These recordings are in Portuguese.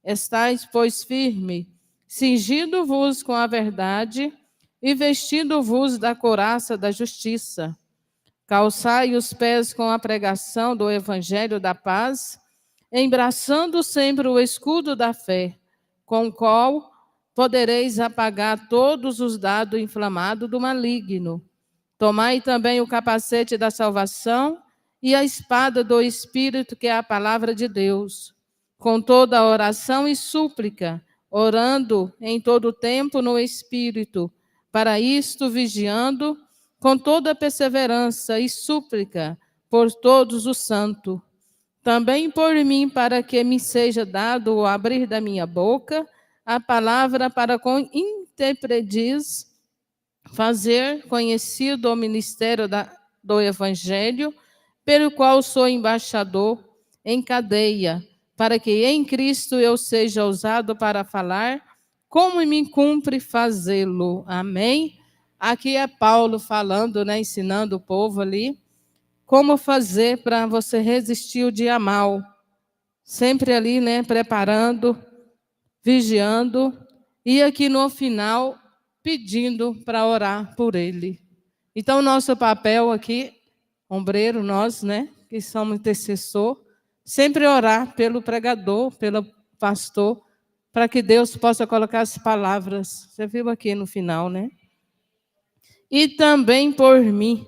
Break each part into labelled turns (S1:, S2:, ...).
S1: Estais, pois, firme, cingindo-vos com a verdade e vestindo-vos da couraça da justiça. Calçai os pés com a pregação do evangelho da paz, embraçando sempre o escudo da fé, com o qual podereis apagar todos os dardos inflamados do maligno. Tomai também o capacete da salvação e a espada do Espírito, que é a palavra de Deus, com toda oração e súplica, orando em todo tempo no Espírito, para isto vigiando com toda perseverança e súplica por todos os santos. Também por mim, para que me seja dado o abrir da minha boca a palavra para com interpretes fazer conhecido o ministério do Evangelho, pelo qual sou embaixador em cadeia, para que em Cristo eu seja usado para falar, como me cumpre fazê-lo. Amém? Aqui é Paulo falando, né, ensinando o povo ali, como fazer para você resistir o dia mal. Sempre ali, né, preparando, vigiando, e aqui no final pedindo para orar por ele. Então, nosso papel aqui, ombreiro, nós, né, que somos intercessor, sempre orar pelo pregador, pelo pastor, para que Deus possa colocar as palavras. Você viu aqui no final, né? E também por mim,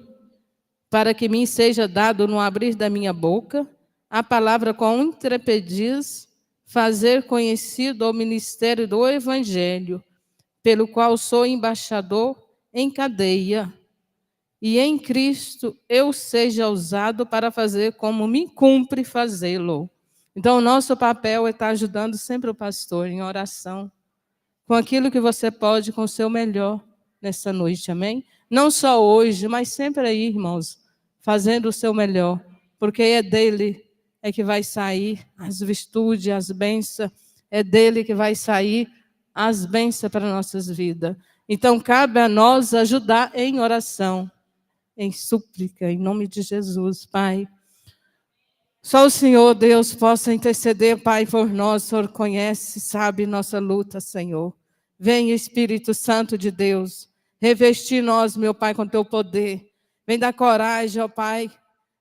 S1: para que me seja dado no abrir da minha boca a palavra com intrepidez, fazer conhecido o ministério do Evangelho, pelo qual sou embaixador em cadeia, e em Cristo eu seja usado para fazer como me cumpre fazê-lo. Então, o nosso papel é estar ajudando sempre o pastor em oração, com aquilo que você pode, com o seu melhor nessa noite, amém? Não só hoje, mas sempre aí, irmãos, fazendo o seu melhor, porque é dele é que vai sair as virtudes, as bênçãos, é dele que vai sair as bênçãos para nossas vidas. Então, cabe a nós ajudar em oração, em súplica, em nome de Jesus, Pai. Só o Senhor, Deus, possa interceder, Pai, por nós. O Senhor conhece, sabe nossa luta, Senhor. Vem, Espírito Santo de Deus, revestir nós, meu Pai, com teu poder. Vem dar coragem, ó Pai.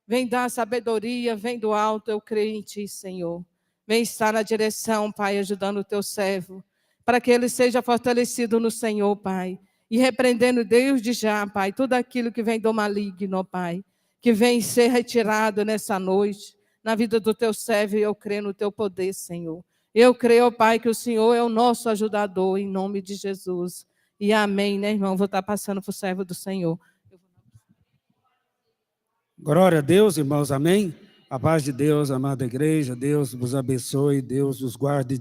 S1: Vem dar sabedoria, vem do alto, eu creio em Ti, Senhor. Vem estar na direção, Pai, ajudando o Teu servo, para que ele seja fortalecido no Senhor, Pai. E repreendendo desde já, Pai, tudo aquilo que vem do maligno, Pai, que vem ser retirado nessa noite, na vida do Teu servo, e eu creio no Teu poder, Senhor. Eu creio, Pai, que o Senhor é o nosso ajudador, em nome de Jesus. E amém, né, irmão? Vou estar passando para o servo do Senhor.
S2: Glória a Deus, irmãos, amém? A paz de Deus, amada igreja, Deus vos abençoe, Deus vos guarde e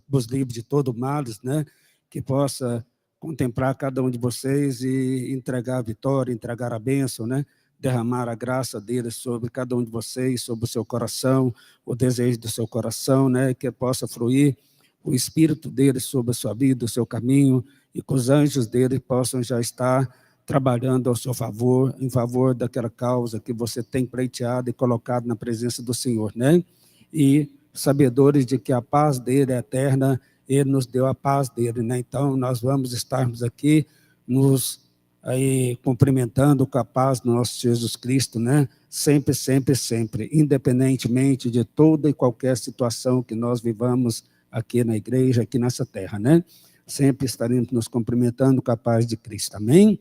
S2: vos livre de todo mal, né? Que possa contemplar cada um de vocês e entregar a vitória, entregar a bênção, né? Derramar a graça dele sobre cada um de vocês, sobre o seu coração, o desejo do seu coração, né? Que possa fluir o Espírito dele sobre a sua vida, o seu caminho, e que os anjos dele possam já estar trabalhando ao seu favor, em favor daquela causa que você tem pleiteado e colocado na presença do Senhor, né? E sabedores de que a paz dele é eterna, ele nos deu a paz dele, né? Então, nós vamos estarmos aqui nos aí cumprimentando com a paz do nosso Jesus Cristo, né? Sempre, sempre, sempre, independentemente de toda e qualquer situação que nós vivamos aqui na igreja, aqui nessa terra, né? Sempre estaremos nos cumprimentando com a paz de Cristo, amém?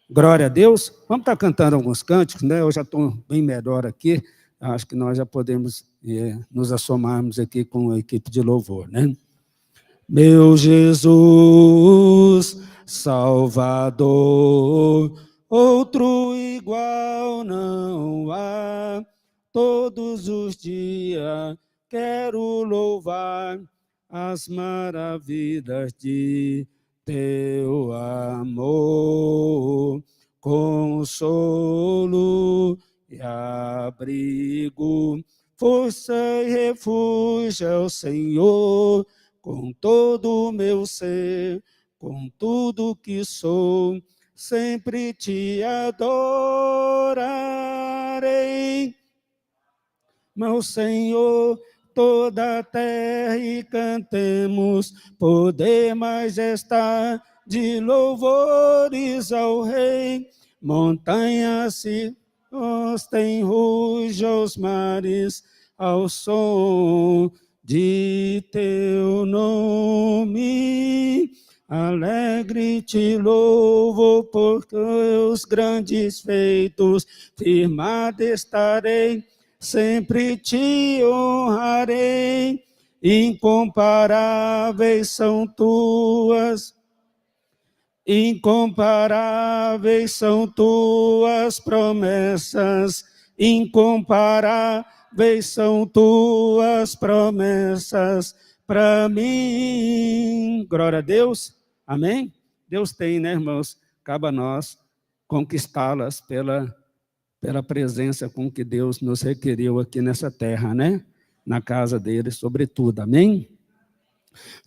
S2: Glória a Deus. Vamos estar cantando alguns cânticos, né? Eu já estou bem melhor aqui. Acho que nós já podemos nos assomarmos aqui com a equipe de louvor, né? Meu Jesus, Salvador, outro igual não há. Todos os dias quero louvar as maravilhas de teu amor, consolo e abrigo, força e refúgio é o Senhor, com todo o meu ser, com tudo que sou, sempre te adorarei. Meu Senhor, toda a terra e cantemos, poder, majestade, de louvores ao Rei. Montanhas se prostem, rujam os mares, ao som de teu nome. Alegre te louvo por teus grandes feitos, firmado estarei, sempre te honrarei. Incomparáveis são tuas promessas, incomparáveis são tuas promessas para mim. Glória a Deus, amém? Deus tem, né, irmãos? Cabe a nós conquistá-las pela presença com que Deus nos requeriu aqui nessa terra, né? Na casa dele, sobretudo, amém?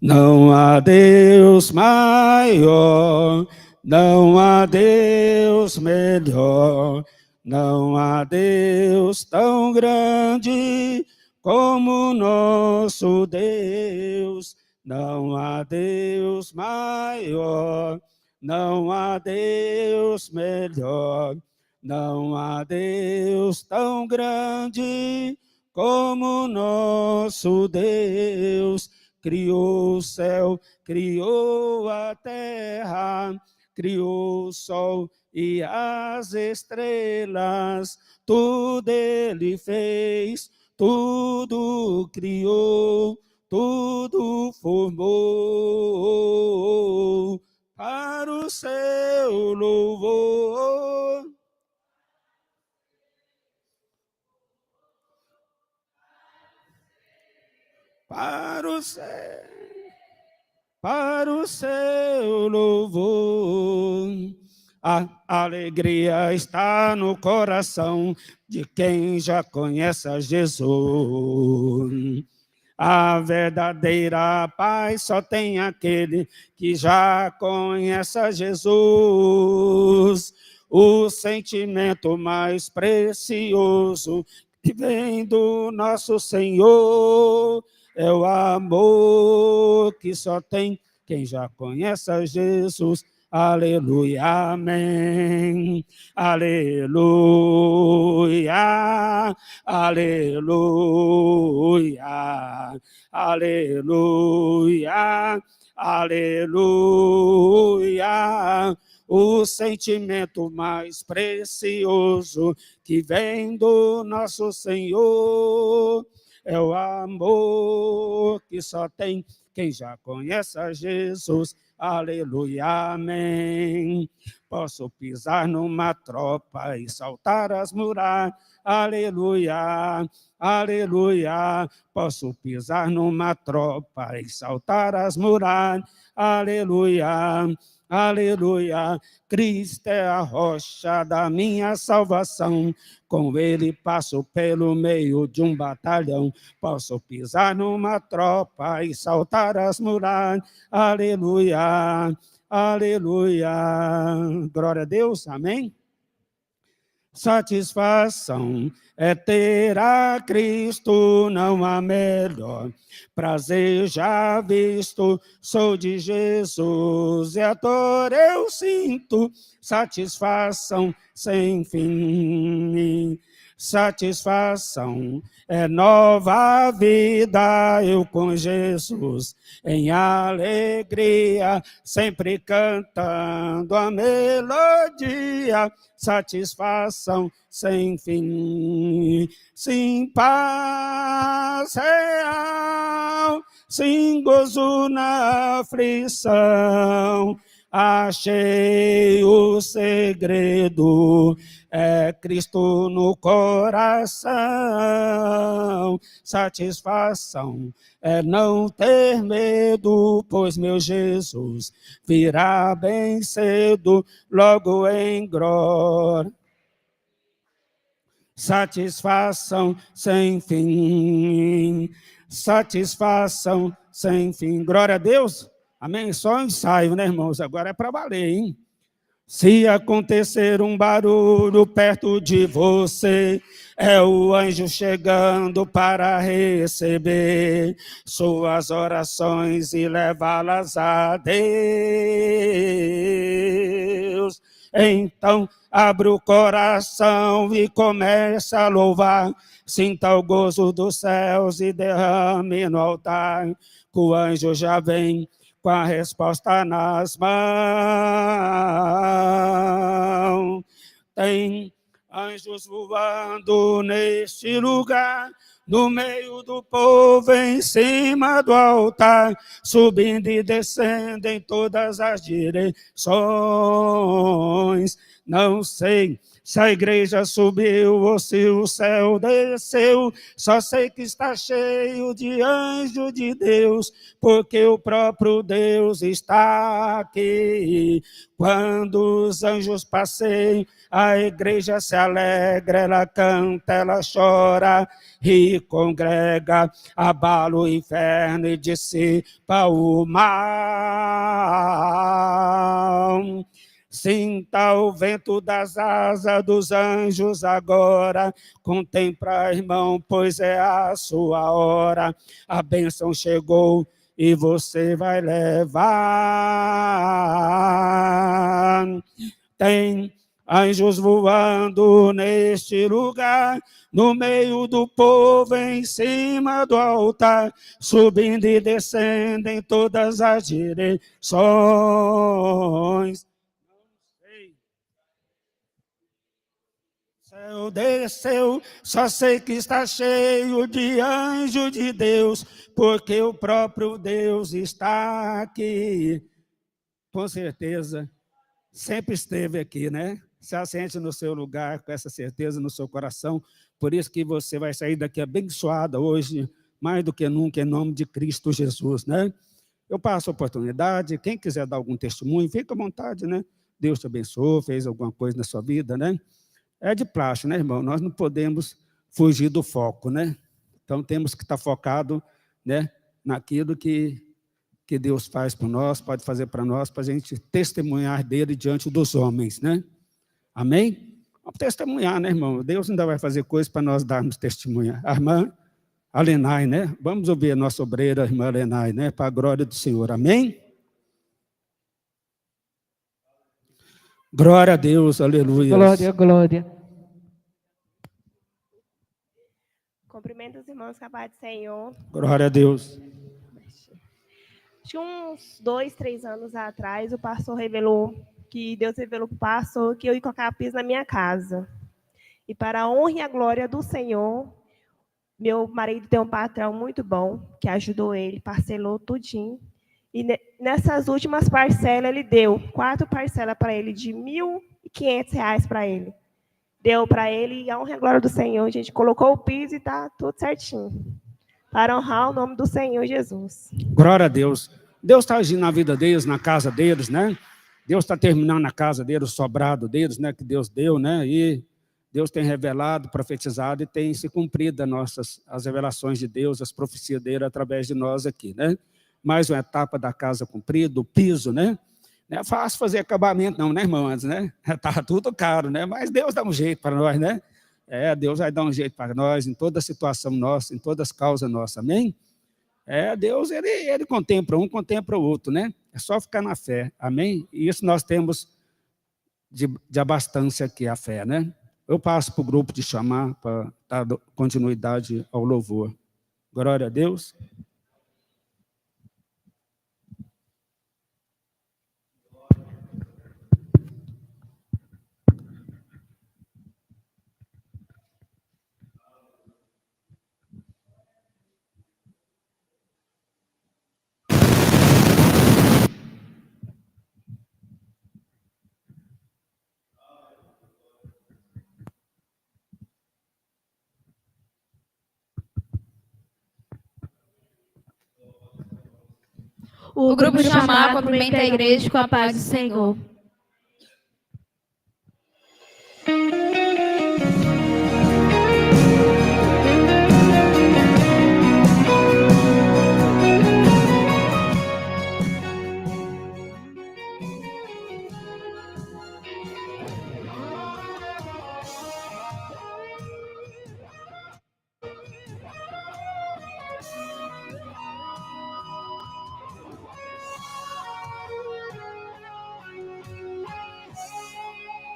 S2: Não há Deus maior, não há Deus melhor, não há Deus tão grande como nosso Deus. Não há Deus maior, não há Deus melhor, não há Deus tão grande como nosso Deus. Criou o céu, criou a terra, criou o sol e as estrelas, tudo ele fez, tudo criou, tudo formou para o seu louvor. Para o seu louvor. A alegria está no coração de quem já conhece a Jesus. A verdadeira paz só tem aquele que já conhece a Jesus. O sentimento mais precioso que vem do nosso Senhor é o amor que só tem quem já conhece a Jesus. Aleluia, amém. Aleluia, aleluia, aleluia, aleluia. O sentimento mais precioso que vem do nosso Senhor é o amor que só tem quem já conhece a Jesus. Aleluia, amém. Posso pisar numa tropa e saltar as muralhas. Aleluia, aleluia. Posso pisar numa tropa e saltar as muralhas. Aleluia, aleluia. Cristo é a rocha da minha salvação. Com ele passo pelo meio de um batalhão. Posso pisar numa tropa e saltar as muralhas. Aleluia, aleluia. Glória a Deus, amém? Satisfação é ter a Cristo, não há melhor. Prazer já visto, sou de Jesus, e a dor eu sinto, satisfação sem fim. Satisfação é nova vida, eu com Jesus, em alegria, sempre cantando a melodia. Satisfação sem fim, sim, paz real, sim, gozo na aflição. Achei o segredo, é Cristo no coração. Satisfação é não ter medo, pois meu Jesus virá bem cedo, logo em glória. Satisfação sem fim, satisfação sem fim. Glória a Deus. Amém? Só um ensaio, né, irmãos? Agora é para valer, hein? Se acontecer um barulho perto de você, é o anjo chegando para receber suas orações e levá-las a Deus. Então, abra o coração e comece a louvar. Sinta o gozo dos céus e derrame no altar, que o anjo já vem com a resposta nas mãos. Tem anjos voando neste lugar, no meio do povo, em cima do altar, subindo e descendo em todas as direções. Não sei se a igreja subiu ou se o céu desceu, só sei que está cheio de anjo de Deus, porque o próprio Deus está aqui. Quando os anjos passeiam, a igreja se alegra, ela canta, ela chora e congrega, abala o inferno e dissipa o mal. Sinta o vento das asas dos anjos agora, contempla, irmão, pois é a sua hora. A bênção chegou e você vai levar. Tem anjos voando neste lugar, no meio do povo, em cima do altar, subindo e descendo em todas as direções. Céu desceu, só sei que está cheio de anjo de Deus, porque o próprio Deus está aqui. Com certeza, sempre esteve aqui, né? Se assente no seu lugar, com essa certeza no seu coração. Por isso que você vai sair daqui abençoada hoje, mais do que nunca, em nome de Cristo Jesus, né? Eu passo a oportunidade, quem quiser dar algum testemunho, fica à vontade, né? Deus te abençoou, fez alguma coisa na sua vida, né? É de plástico, né, irmão? Nós não podemos fugir do foco, né? Então, temos que estar focado, né, naquilo que Deus faz por nós, pode fazer para nós, para a gente testemunhar dele diante dos homens, né? Amém? Vamos testemunhar, né, irmão? Deus ainda vai fazer coisas para nós darmos testemunha. A irmã Alenai, né? Vamos ouvir a nossa obreira, a irmã Alenai, né? Para a glória do Senhor. Amém? Glória a Deus, aleluia.
S3: Glória, glória.
S4: Cumprimento os irmãos com a paz do Senhor.
S2: Glória a Deus.
S4: Acho que uns 2, 3 anos atrás, o pastor revelou, que Deus revelou para o pastor que eu ia colocar piso na minha casa. E para a honra e a glória do Senhor, meu marido tem um patrão muito bom, que ajudou ele, parcelou tudinho. E nessas últimas parcelas, ele deu 4 parcelas para ele, de R$ 1.500 para ele. Deu para ele, e a honra e a glória do Senhor, a gente colocou o piso e está tudo certinho. Para honrar o nome do Senhor Jesus.
S2: Glória a Deus. Deus está agindo na vida deles, na casa deles, né? Deus está terminando na casa deles, o sobrado deles, né? Que Deus deu, né? E Deus tem revelado, profetizado e tem se cumprido as revelações de Deus, as profecias dele através de nós aqui, né? Mais uma etapa da casa cumprida, o piso, né? Não é fácil fazer acabamento não, né, irmãos, né? Está tudo caro, né? Mas Deus dá um jeito para nós, né? Deus vai dar um jeito para nós em toda situação nossa, em todas as causas nossas, amém? Deus, ele contempla um, contempla o outro, né? É só ficar na fé, amém? E isso nós temos de abastância aqui, a fé, né? Eu passo para o grupo de chamar para dar continuidade ao louvor. Glória a Deus.
S5: O grupo chamar cumprimenta a igreja com a paz do Senhor.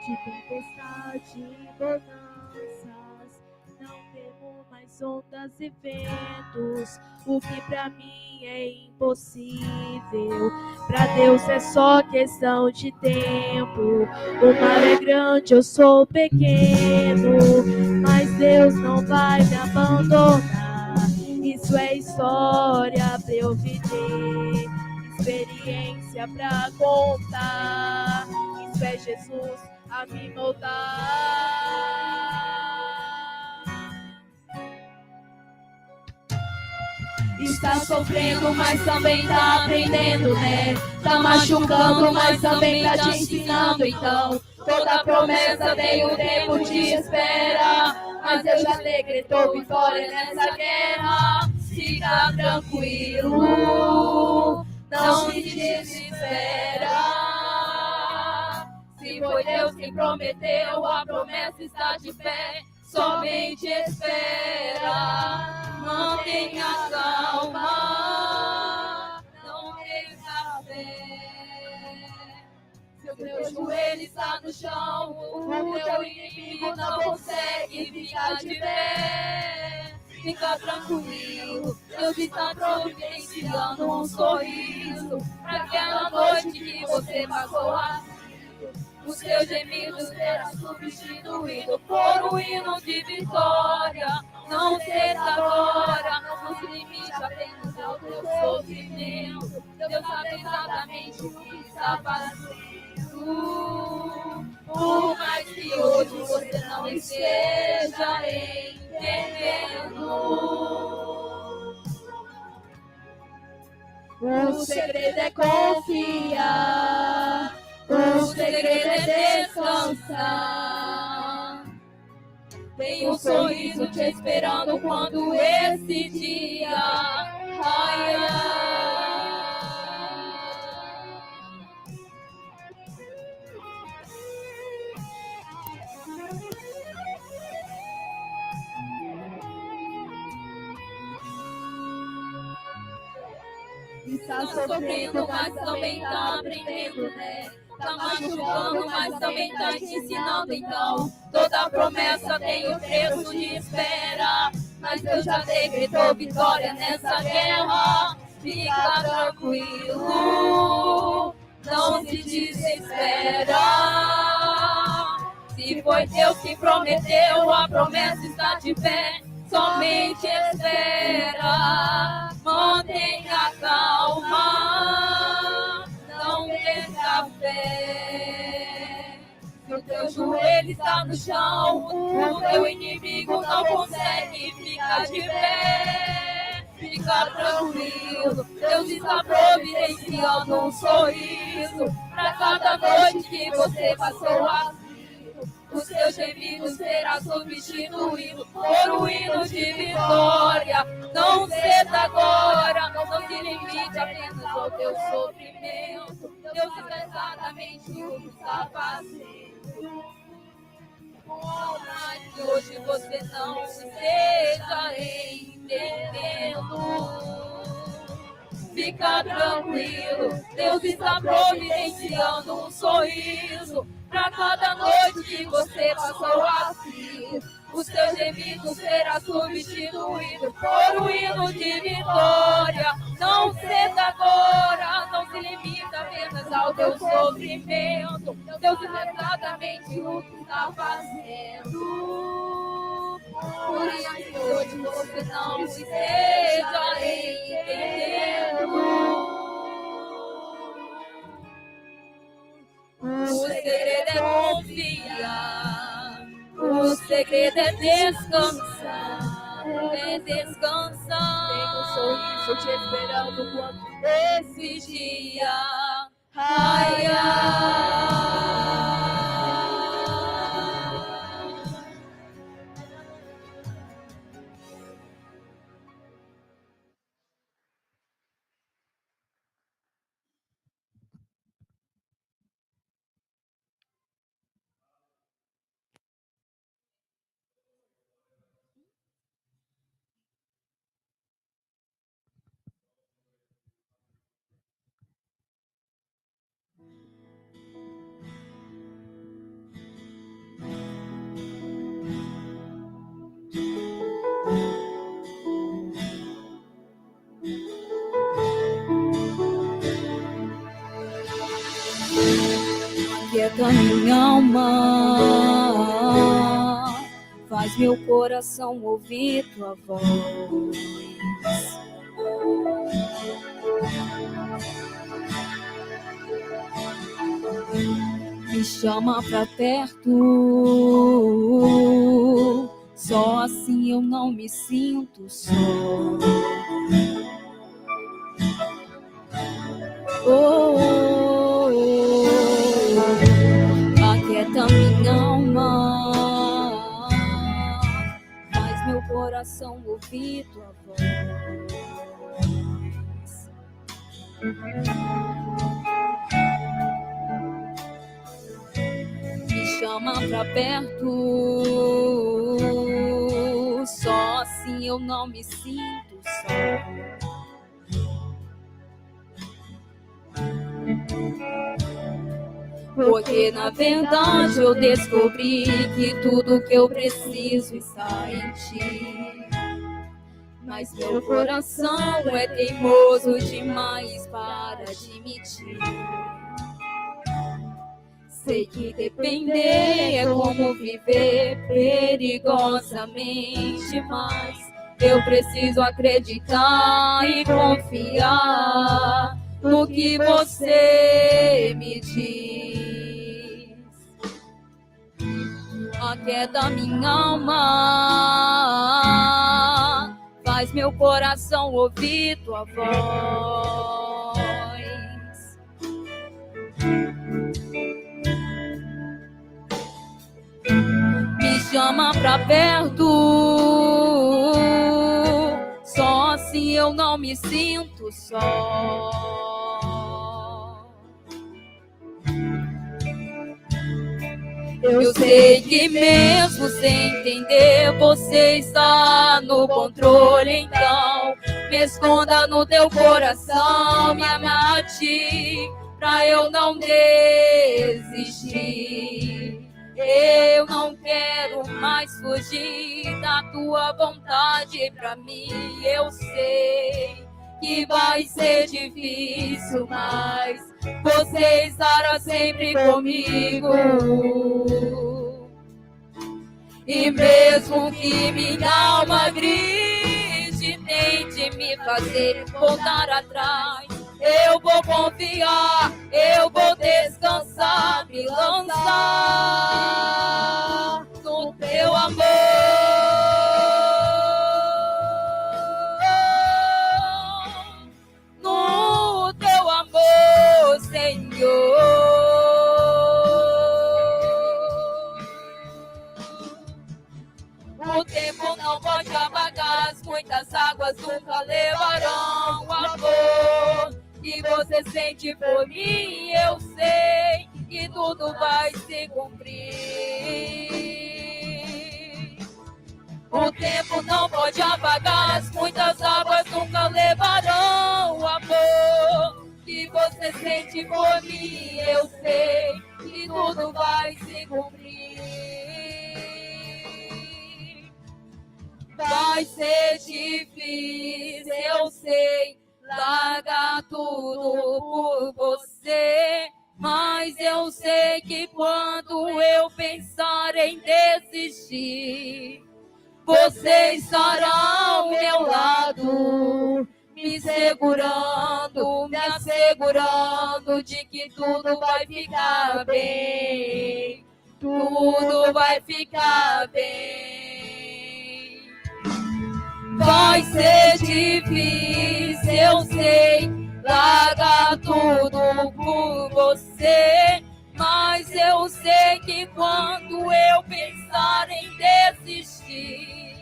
S3: de tempestade e bonanças. Não temo mais ondas e ventos. O que pra mim é impossível, pra Deus é só questão de tempo. O mar é grande, eu sou pequeno, mas Deus não vai me abandonar. Isso é história pra eu viver, experiência pra contar. Isso é Jesus a me moldar. Está sofrendo, mas também tá aprendendo, né? Tá machucando, mas também tá te ensinando. Então, toda promessa tem um tempo de espera, mas Deus já decretou vitória nessa guerra. Fica tranquilo, não se desespera. Se foi Deus quem prometeu, a promessa está de pé. Somente espera. Mantenha calma, não tenha fé. Se o teu joelho está no chão, o teu inimigo não consegue ficar de pé. Fica tranquilo, Deus está providenciando um sorriso para aquela noite que você passou assim. Os teus gemidos será substituído por um hino de vitória. Não cessa agora, não se limite apenas ao teu sofrimento. Deus sabe exatamente o que está fazendo. Por mais que hoje você não esteja entendendo, o segredo é confiar. O segredo é descansar. Tem um sorriso te esperando quando esse dia raiar. Está sofrendo, mas também tá aprendendo, né? Tá machucando, mas também tá te ensinando. Então, toda promessa tem um preço de espera, mas Deus já decretou vitória nessa guerra. Fica tranquilo, não se desespera. Se foi Deus que prometeu, a promessa está de pé. Somente espera, mantenha calma, não tenha fé. Se o teu joelho está no chão, o teu inimigo não consegue ficar de pé. Fica tranquilo, Deus está providenciando um sorriso para cada noite que você passou assim. Os teus gemidos será substituído por um hino de vitória. Não ceda agora, não se limite apenas ao teu sofrimento. Deus sabe exatamente o que está fazendo. Por mais que hoje você não esteja entendendo, fica tranquilo, Deus está providenciando um sorriso para cada noite que você passou assim. Os teus gemidos será substituído por um hino de vitória. Não ceda agora, não se limita apenas ao teu sofrimento. Deus sabe exatamente o que está fazendo. Por isso que hoje você não esteja entendendo. O segredo é confiar, o segredo é descansar, é descansar. Tem um sorriso te esperando quando esse dia raiar. Aquieta minha alma, faz meu coração ouvir tua voz. Me chama pra perto, só assim eu não me sinto só. Oh, oh, oh, oh. Aquieta minha alma, faz meu coração ouvir tua voz. Me chama pra perto, só assim eu não me sinto só. Porque na verdade eu descobri que tudo que eu preciso está em ti. Mas meu coração é teimoso demais para admitir. Sei que depender é como viver perigosamente, mas eu preciso acreditar e confiar no que você me diz. Aquieta minha alma, faz meu coração ouvir tua voz. Me chama pra perto, só assim eu não me sinto só. Eu sei que mesmo sem entender, você está no controle, então me esconda no teu coração, me amate pra eu não desistir. Eu não quero mais fugir da tua vontade pra mim. Eu sei que vai ser difícil, mas você estará sempre comigo. E mesmo que minha alma grite, tente me fazer voltar atrás, eu vou confiar, eu vou descansar, me lançar no teu amor, no teu amor, Senhor. O tempo não pode apagar, muitas águas nunca levarão o amor que você sente por mim. Eu sei que tudo vai se cumprir. O tempo não pode apagar, muitas águas nunca levarão o amor que você sente por mim. Eu sei que tudo vai se cumprir. Vai ser difícil, eu sei, largar tudo por você, mas eu sei que quando eu pensar em desistir, você estará ao meu lado, me segurando, me assegurando de que tudo vai ficar bem, tudo vai ficar bem. Vai ser difícil, eu sei, largar tudo por você, mas eu sei que quando eu pensar em desistir,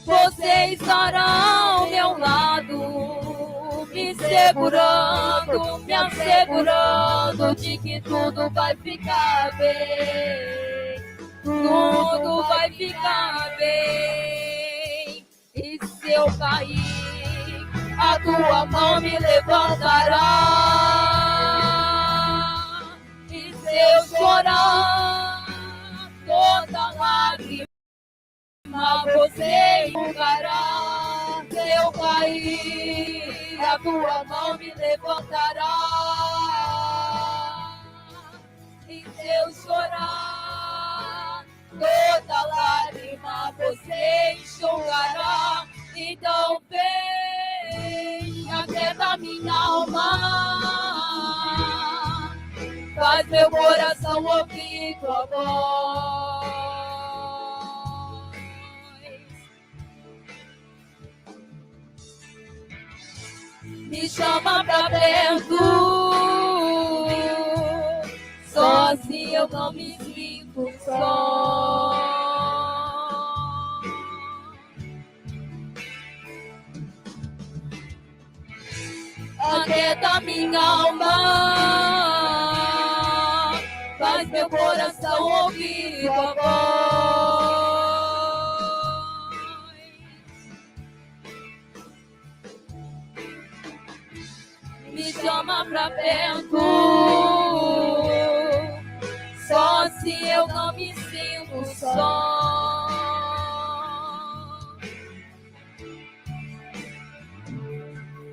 S3: você estará ao meu lado, me segurando, me assegurando de que tudo vai ficar bem, tudo vai ficar bem. E se eu cair, a tua mão me levantará. E se eu chorar, toda lágrima você enxugará. Se eu cair, a tua mão me levantará. E se eu chorar, toda lágrima você enxugará. Então vem, aquieta minha alma, faz meu coração ouvir tua voz. Me chama pra perto, só assim eu não me sinto só. Aquieta minha alma, faz meu coração ouvir tua voz. Me chama pra perto, só assim eu não me sinto só.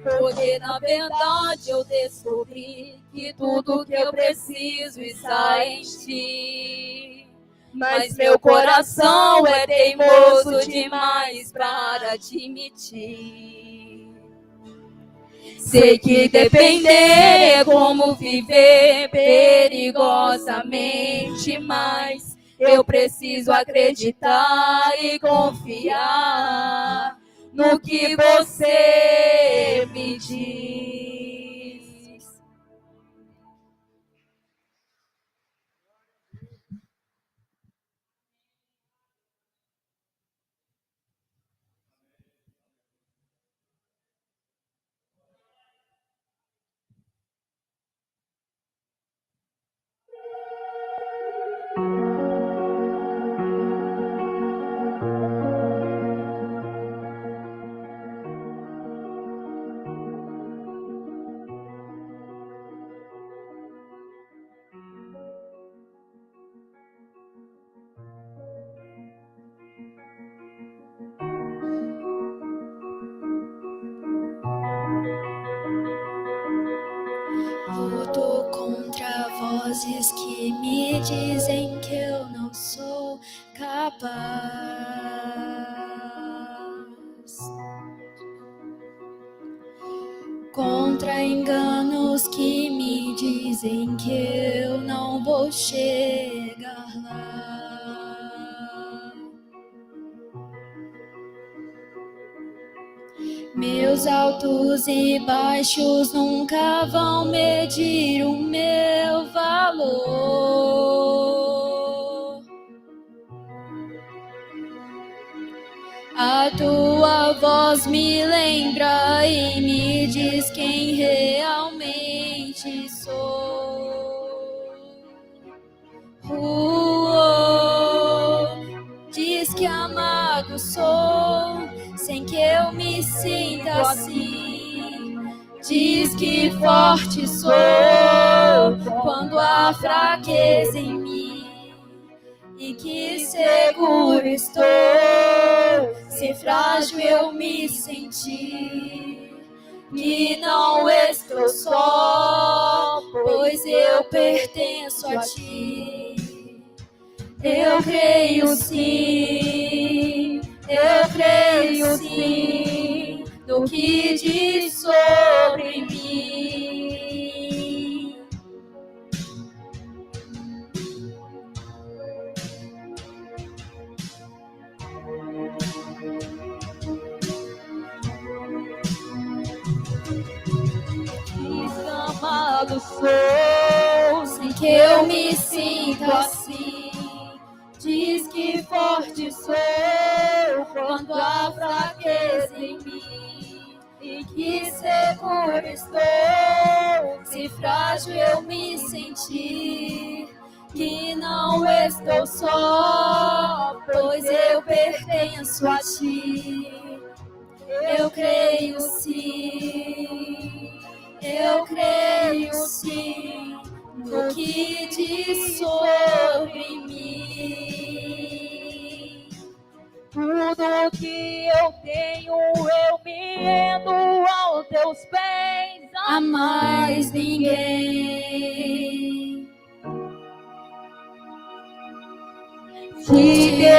S3: Porque na verdade eu descobri que tudo que eu preciso está em ti. Mas meu coração é teimoso demais para admitir. Sei que depender é como viver perigosamente, mas eu preciso acreditar e confiar no que você me diz.
S5: Luto contra vozes que me dizem que eu não sou capaz. Contra enganos que me dizem que eu não vou chegar lá. Meus altos e baixos nunca vão medir o meu valor. A tua voz me lembra e me diz quem realmente sou. Diz que amado sou, sem que eu me sinta assim. Diz que forte sou, quando há fraqueza em mim. E que seguro estou, se frágil eu me senti. Que não estou só, pois eu pertenço a ti. Eu creio sim, no que diz sobre mim.
S3: Amado sou,
S5: Sem que eu me sinta assim.
S3: diz que forte sou, quando há fraqueza em mim. E que seguro estou,
S5: Se frágil eu me senti. Que não estou só, pois eu pertenço a ti. Eu creio sim, no que diz sobre mim.
S3: tudo que eu tenho eu me rendo aos teus pés.
S5: A mais ninguém.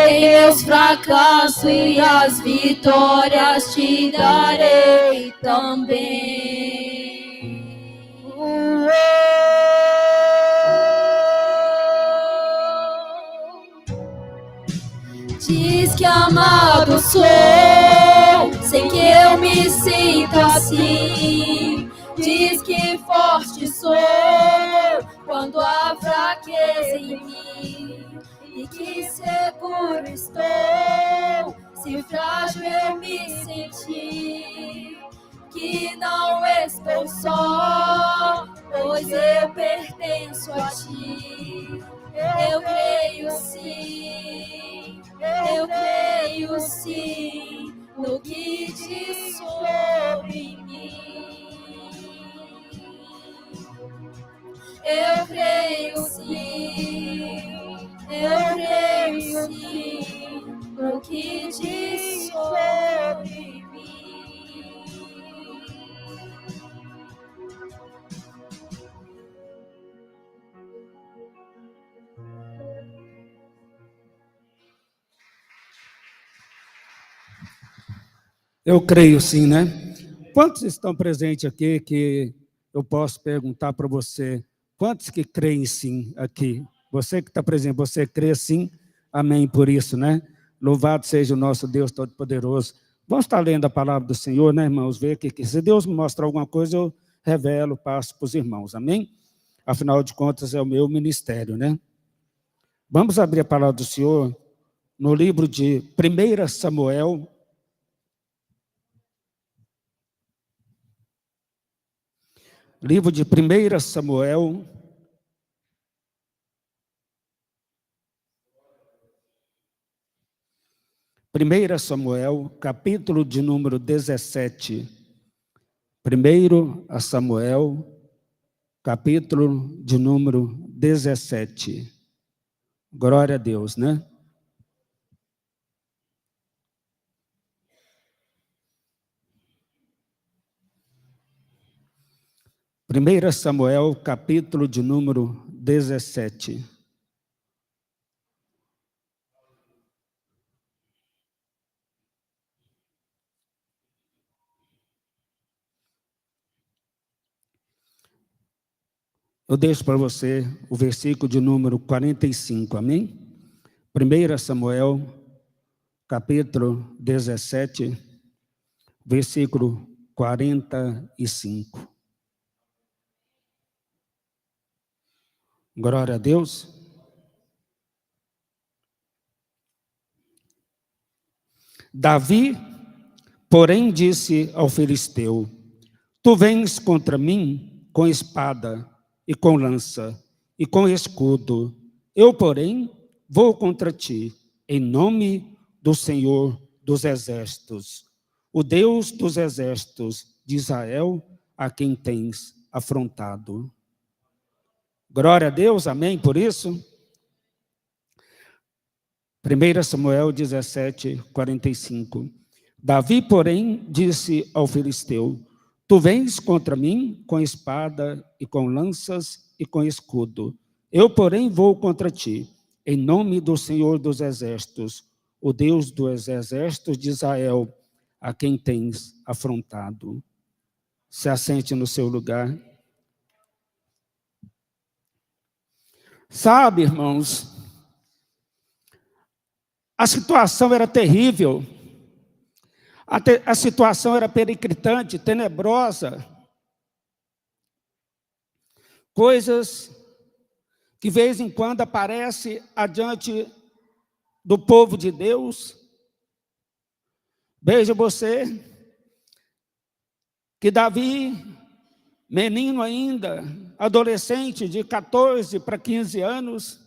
S3: em meus fracassos e as vitórias te darei também. Diz que amado sou, sem que eu me sinta assim. Diz que forte sou, quando há fraqueza em mim. E que seguro estou, se frágil eu me sentir. Que não estou só, pois eu pertenço a ti. Eu creio sim, eu creio sim, no que diz sobre mim. Eu creio sim, eu creio sim, no que diz sobre mim.
S2: Eu creio sim, né? Quantos estão presentes aqui que eu posso perguntar para você? Quantos que creem sim aqui? Você que está presente, você crê sim? Amém por isso, né? Louvado seja o nosso Deus Todo-Poderoso. Vamos estar lendo a palavra do Senhor, né, irmãos? Ver que se Deus me mostrar alguma coisa, eu revelo, passo para os irmãos. Amém? Afinal de contas, é o meu ministério, né? Vamos abrir a palavra do Senhor no livro de 1 Samuel, livro de 1 Samuel, capítulo de número 17. 1 Samuel, capítulo de número 17. Glória a Deus, né? Primeira Samuel, capítulo de número 17. Eu deixo para você o versículo de número 45, amém? 1 Samuel, capítulo 17, versículo 45. Glória a Deus. Davi, porém, disse ao filisteu: Tu vens contra mim com espada e com lança e com escudo. Eu, porém, vou contra ti, em nome do Senhor dos Exércitos, o Deus dos Exércitos de Israel, a quem tens afrontado. Glória a Deus, amém por isso? 1 Samuel 17, 45. Davi, porém, disse ao filisteu: Tu vens contra mim com espada e com lanças e com escudo. Eu, porém, vou contra ti, em nome do Senhor dos Exércitos, o Deus dos Exércitos de Israel, a quem tens afrontado. Se assente no seu lugar. Sabe, irmãos, a situação era terrível. A situação era periclitante, tenebrosa. Coisas que, de vez em quando, aparecem adiante do povo de Deus. Veja você, que Davi, menino ainda, adolescente de 14 para 15 anos,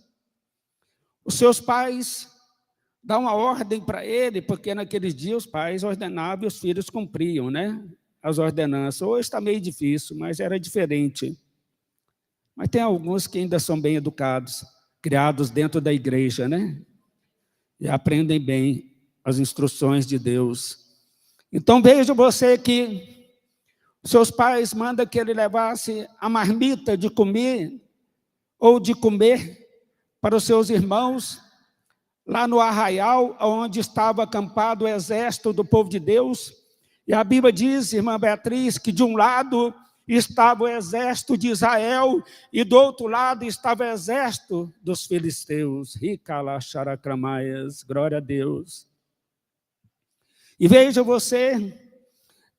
S2: os seus pais dá uma ordem para ele, porque naqueles dias os pais ordenavam e os filhos cumpriam, né? As ordenanças. Hoje está meio difícil, mas era diferente. Mas tem alguns que ainda são bem educados, criados dentro da igreja, né? E aprendem bem as instruções de Deus. Então veja você que seus pais mandam que ele levasse a marmita de comer ou de comer para os seus irmãos, lá no arraial, onde estava acampado o exército do povo de Deus. E a Bíblia diz, irmã Beatriz, que de um lado estava o exército de Israel e do outro lado estava o exército dos filisteus. Ricalaxaracramaias, glória a Deus. E veja você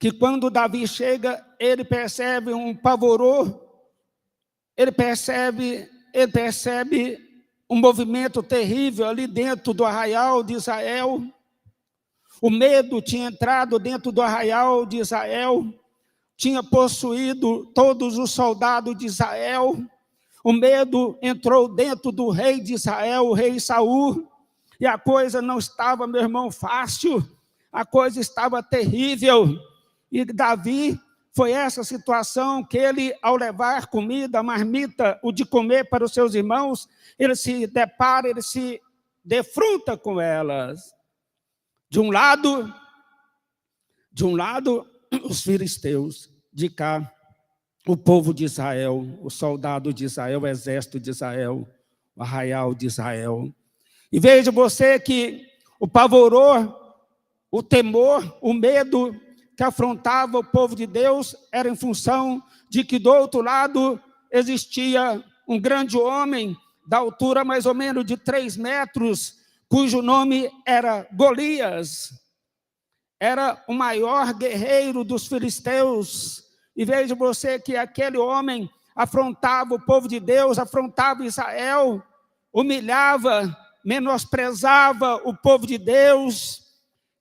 S2: que quando Davi chega, ele percebe um pavoror, ele percebe um movimento terrível ali dentro do arraial de Israel. O medo tinha entrado dentro do arraial de Israel, tinha possuído todos os soldados de Israel. O medo entrou dentro do rei de Israel, o rei Saul, e a coisa não estava, meu irmão, fácil, a coisa estava terrível. E Davi, foi essa situação que ele, ao levar comida, marmita, o de comer para os seus irmãos, ele se depara, ele se defronta com elas. De um lado, os filisteus, de cá, o povo de Israel, o soldado de Israel, o exército de Israel, o arraial de Israel. E veja você que o pavoror, o temor, o medo que afrontava o povo de Deus era em função de que do outro lado existia um grande homem, da altura mais ou menos de 3 metros, cujo nome era Golias. Era o maior guerreiro dos filisteus. E veja você que aquele homem afrontava o povo de Deus, afrontava Israel, humilhava, menosprezava o povo de Deus.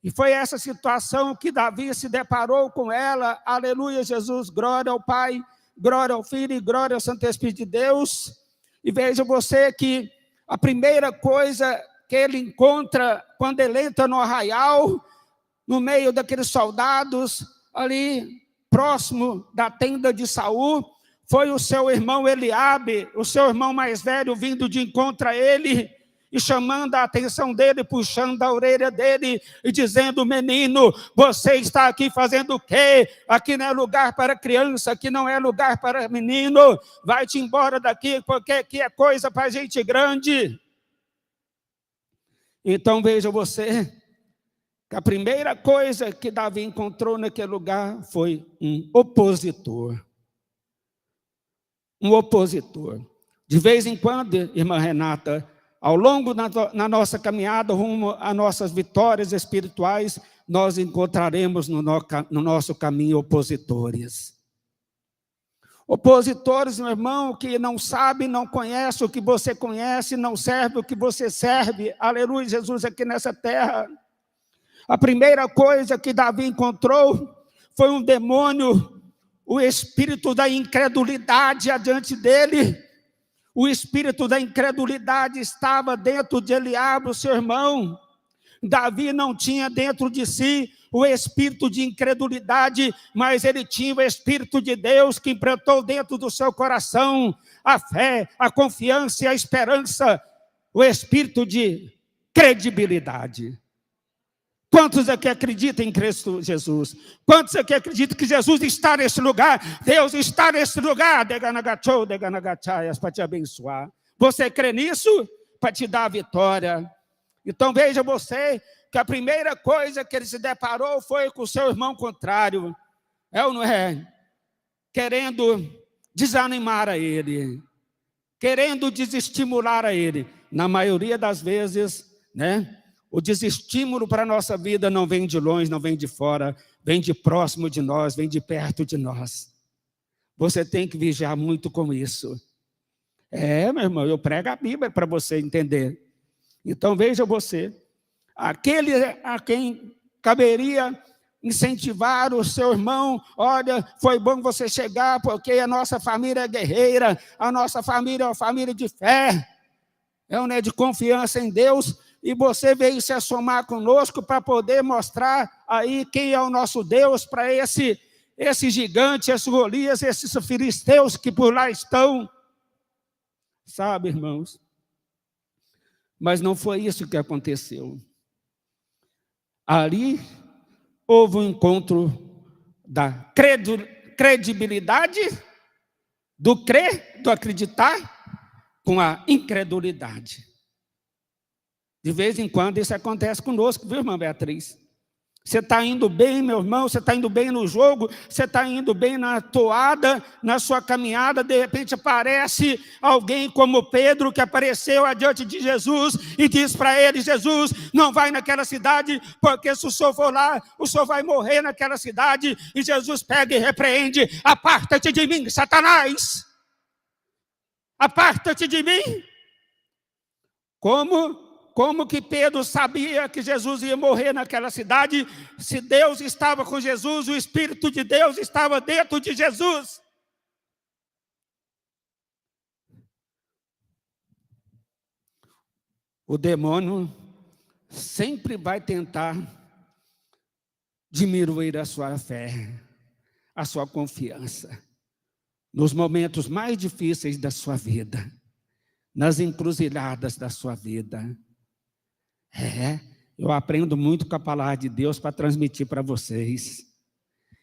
S2: E foi essa situação que Davi se deparou com ela. Aleluia, Jesus, glória ao Pai, glória ao Filho e glória ao Santo Espírito de Deus. E veja você que a primeira coisa que ele encontra quando ele entra no arraial, no meio daqueles soldados, ali próximo da tenda de Saul, foi o seu irmão Eliabe, o seu irmão mais velho, vindo de encontro a ele, e chamando a atenção dele, puxando a orelha dele, e dizendo: menino, você está aqui fazendo o quê? Aqui não é lugar para criança, aqui não é lugar para menino, vai-te embora daqui, porque aqui é coisa para gente grande. Então veja você, que a primeira coisa que Davi encontrou naquele lugar foi um opositor. Um opositor. De vez em quando, irmã Renata, ao longo na nossa caminhada rumo às nossas vitórias espirituais, nós encontraremos no nosso caminho opositores. Opositores, meu irmão, que não sabem, não conhecem o que você conhece, não servem o que você serve. Aleluia, Jesus, aqui nessa terra. A primeira coisa que Davi encontrou foi um demônio, o espírito da incredulidade adiante dele. O espírito da incredulidade estava dentro de Eliabe, o seu irmão. Davi não tinha dentro de si o espírito de incredulidade, mas ele tinha o Espírito de Deus que implantou dentro do seu coração a fé, a confiança e a esperança, o espírito de credibilidade. Quantos aqui acreditam em Cristo Jesus? Quantos aqui acreditam que Jesus está nesse lugar? Deus está nesse lugar, para te abençoar. Você crê nisso? Para te dar a vitória. Então veja você que a primeira coisa que ele se deparou foi com o seu irmão contrário. É ou não é? Querendo desanimar a ele, querendo desestimular a ele. Na maioria das vezes, né? O desestímulo para a nossa vida não vem de longe, não vem de fora, vem de próximo de nós, vem de perto de nós. Você tem que vigiar muito com isso. Meu irmão, eu prego a Bíblia para você entender. Então veja você, aquele a quem caberia incentivar o seu irmão: olha, foi bom você chegar, porque a nossa família é guerreira, a nossa família é uma família de fé, de confiança em Deus. E você veio se assomar conosco para poder mostrar aí quem é o nosso Deus para esse gigante, esses Golias, esses filisteus que por lá estão. Sabe, irmãos? Mas não foi isso que aconteceu. Ali houve um encontro da credibilidade, do crer, do acreditar, com a incredulidade. De vez em quando isso acontece conosco, viu, irmã Beatriz? Você está indo bem, meu irmão, você está indo bem no jogo, você está indo bem na toada, na sua caminhada, de repente aparece alguém como Pedro, que apareceu adiante de Jesus e diz para ele: Jesus, não vai naquela cidade, porque se o senhor for lá, o senhor vai morrer naquela cidade. E Jesus pega e repreende: aparta-te de mim, Satanás! Aparta-te de mim! Como que Pedro sabia que Jesus ia morrer naquela cidade? Se Deus estava com Jesus, o Espírito de Deus estava dentro de Jesus. O demônio sempre vai tentar diminuir a sua fé, a sua confiança, nos momentos mais difíceis da sua vida, nas encruzilhadas da sua vida. Eu aprendo muito com a palavra de Deus para transmitir para vocês.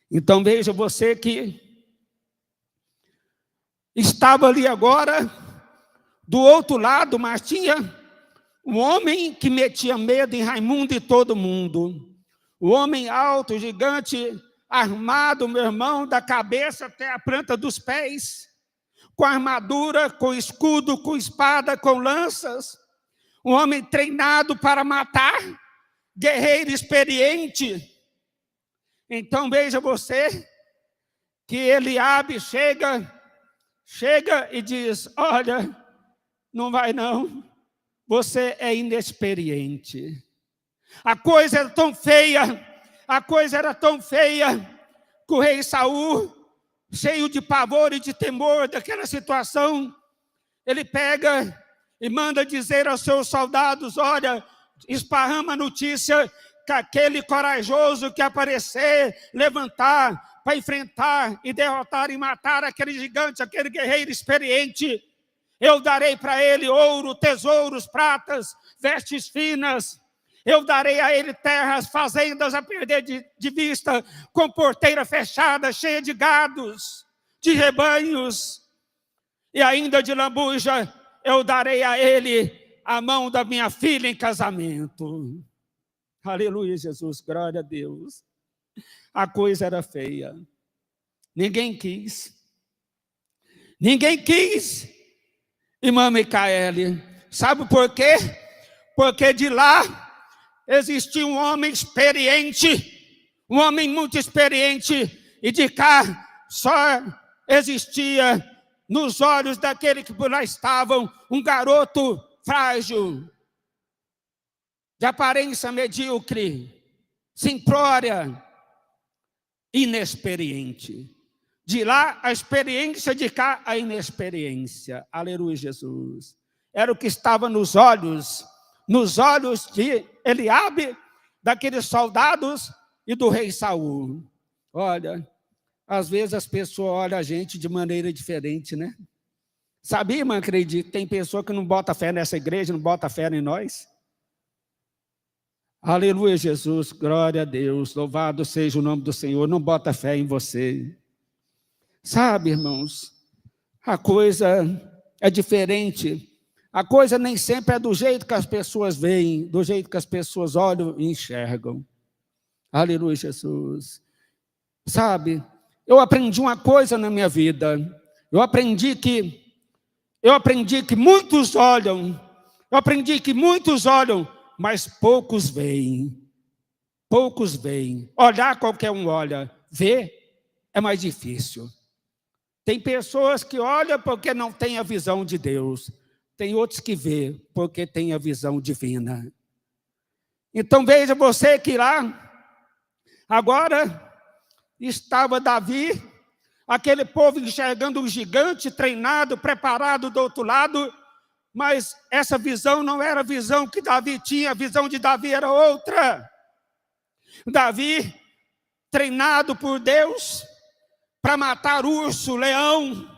S2: Então veja, você que estava ali agora, do outro lado, mas tinha um homem que metia medo em Raimundo e todo mundo. O homem alto, gigante, armado, meu irmão, da cabeça até a planta dos pés, com armadura, com escudo, com espada, com lanças. Um homem treinado para matar, guerreiro experiente. Então veja você, que Eliabe chega e diz: olha, não vai não, você é inexperiente. A coisa era tão feia, que o rei Saul, cheio de pavor e de temor daquela situação, ele pega e manda dizer aos seus soldados: olha, esparrama a notícia que aquele corajoso que aparecer, levantar para enfrentar e derrotar e matar aquele gigante, aquele guerreiro experiente, eu darei para ele ouro, tesouros, pratas, vestes finas. Eu darei a ele terras, fazendas a perder de vista, com porteira fechada, cheia de gados, de rebanhos, e ainda de lambuja. Eu darei a ele a mão da minha filha em casamento. Aleluia, Jesus, glória a Deus. A coisa era feia. Ninguém quis. Irmã Micaele, sabe por quê? Porque de lá existia um homem experiente, um homem muito experiente, e de cá só existia, nos olhos daquele que por lá estavam, um garoto frágil, de aparência medíocre, simplória, inexperiente. De lá a experiência, de cá a inexperiência. Aleluia, Jesus. Era o que estava nos olhos de Eliabe, daqueles soldados e do rei Saul. Olha, às vezes as pessoas olham a gente de maneira diferente, né? Sabia, irmã, acredito, tem pessoa que não bota fé nessa igreja, não bota fé em nós. Aleluia, Jesus, glória a Deus, louvado seja o nome do Senhor, não bota fé em você. Sabe, irmãos, a coisa é diferente. A coisa nem sempre é do jeito que as pessoas veem, do jeito que as pessoas olham e enxergam. Aleluia, Jesus. Sabe, eu aprendi uma coisa na minha vida. Eu aprendi que muitos olham. Mas poucos veem. Olhar qualquer um olha. Ver é mais difícil. Tem pessoas que olham porque não têm a visão de Deus. Tem outros que vê porque tem a visão divina. Então veja você que lá, agora estava Davi, aquele povo enxergando um gigante treinado, preparado do outro lado, mas essa visão não era a visão que Davi tinha, a visão de Davi era outra. Davi, treinado por Deus para matar urso, leão,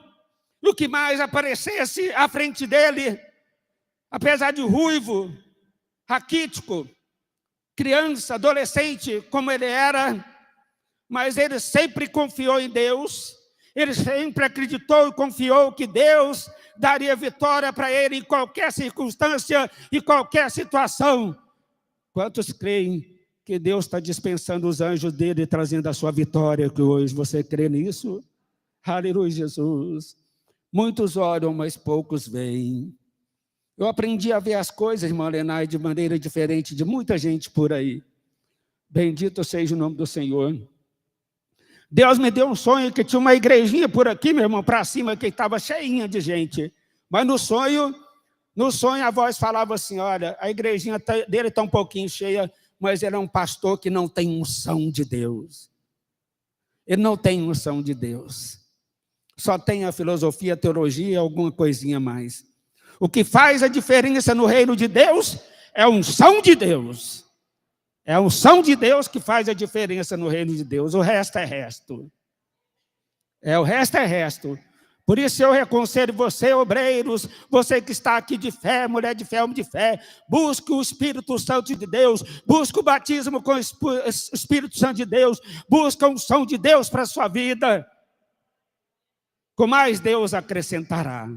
S2: e o que mais aparecesse à frente dele, apesar de ruivo, raquítico, criança, adolescente, como ele era, mas ele sempre confiou em Deus, ele sempre acreditou e confiou que Deus daria vitória para ele em qualquer circunstância e qualquer situação. Quantos creem que Deus está dispensando os anjos dele e trazendo a sua vitória que hoje? Você crê nisso? Aleluia, Jesus. Muitos oram, mas poucos veem. Eu aprendi a ver as coisas, irmã Lenay, de maneira diferente de muita gente por aí. Bendito seja o nome do Senhor. Deus me deu um sonho que tinha uma igrejinha por aqui, meu irmão, para cima, que estava cheinha de gente. Mas no sonho a voz falava assim, olha, a igrejinha dele está um pouquinho cheia, mas ele é um pastor que não tem unção de Deus. Ele não tem unção de Deus. Só tem a filosofia, a teologia e alguma coisinha a mais. O que faz a diferença no reino de Deus é a unção de Deus. É a unção de Deus que faz a diferença no reino de Deus. O resto é resto. O resto é resto. Por isso eu aconselho você, obreiros, você que está aqui de fé, mulher de fé, homem de fé, busque o Espírito Santo de Deus, busque o batismo com o Espírito Santo de Deus, busque a unção de Deus para a sua vida. Com mais Deus acrescentará.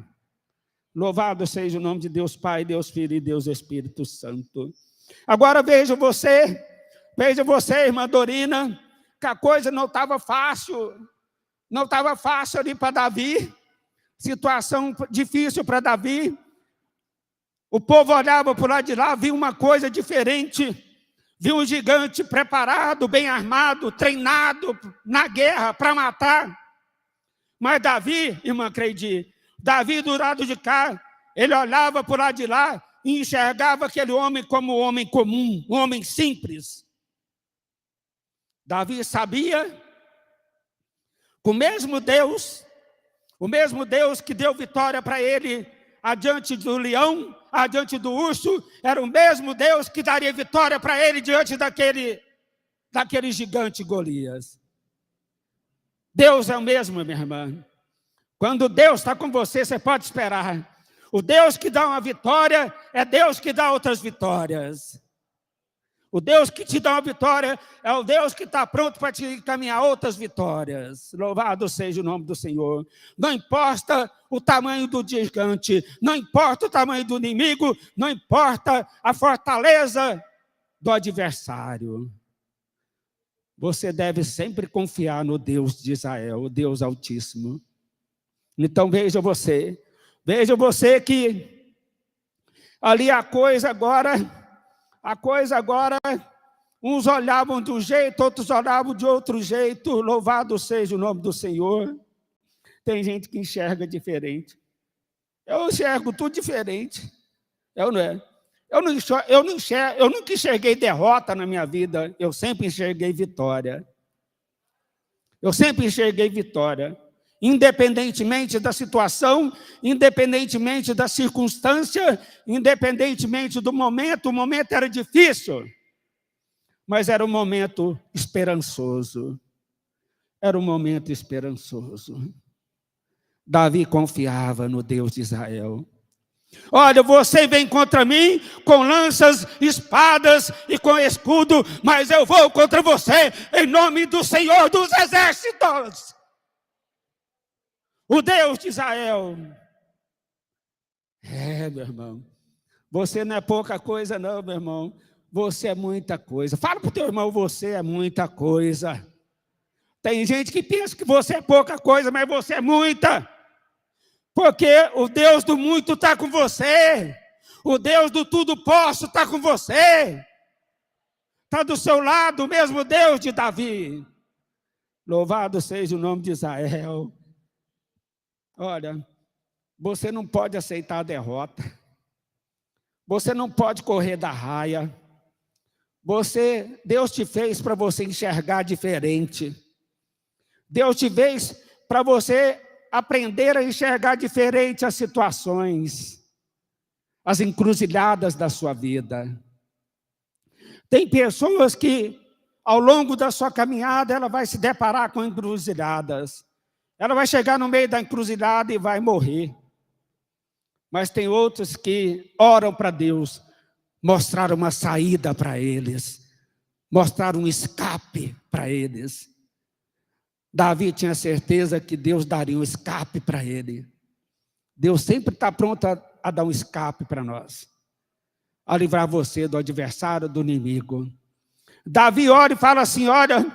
S2: Louvado seja o nome de Deus Pai, Deus Filho e Deus Espírito Santo. Agora veja você, irmã Dorina, que a coisa não estava fácil ali para Davi, situação difícil para Davi. O povo olhava por lá de lá, via uma coisa diferente, via um gigante preparado, bem armado, treinado na guerra para matar. Mas Davi, irmã Creidi, Davi do lado de cá, ele olhava por lá de lá, e enxergava aquele homem como um homem comum, um homem simples. Davi sabia que o mesmo Deus que deu vitória para ele adiante do leão, adiante do urso, era o mesmo Deus que daria vitória para ele diante daquele gigante Golias. Deus é o mesmo, minha irmã. Quando Deus está com você, você pode esperar. O Deus que dá uma vitória é Deus que dá outras vitórias. O Deus que te dá uma vitória é o Deus que está pronto para te encaminhar outras vitórias. Louvado seja o nome do Senhor. Não importa o tamanho do gigante, não importa o tamanho do inimigo, não importa a fortaleza do adversário. Você deve sempre confiar no Deus de Israel, o Deus Altíssimo. Então veja você que ali a coisa agora, uns olhavam de um jeito, outros olhavam de outro jeito. Louvado seja o nome do Senhor. Tem gente que enxerga diferente. Eu enxergo tudo diferente. Eu nunca enxerguei derrota na minha vida. Eu sempre enxerguei vitória. Independentemente da situação, independentemente da circunstância, independentemente do momento, o momento era difícil, mas era um momento esperançoso. Davi confiava no Deus de Israel. Olha, você vem contra mim com lanças, espadas e com escudo, mas eu vou contra você em nome do Senhor dos Exércitos. O Deus de Israel. Meu irmão. Você não é pouca coisa não, meu irmão. Você é muita coisa. Fala para o teu irmão, você é muita coisa. Tem gente que pensa que você é pouca coisa, mas você é muita. Porque o Deus do muito está com você. O Deus do tudo posso está com você. Está do seu lado o mesmo Deus de Davi. Louvado seja o nome de Israel. Olha, você não pode aceitar a derrota. Você não pode correr da raia. Deus te fez para você enxergar diferente. Deus te fez para você aprender a enxergar diferente as situações, as encruzilhadas da sua vida. Tem pessoas que, ao longo da sua caminhada, ela vai se deparar com encruzilhadas. Ela vai chegar no meio da encruzilhada e vai morrer. Mas tem outros que oram para Deus, mostrar uma saída para eles, mostrar um escape para eles. Davi tinha certeza que Deus daria um escape para ele. Deus sempre está pronto a dar um escape para nós, a livrar você do adversário, do inimigo. Davi ora e fala assim: olha,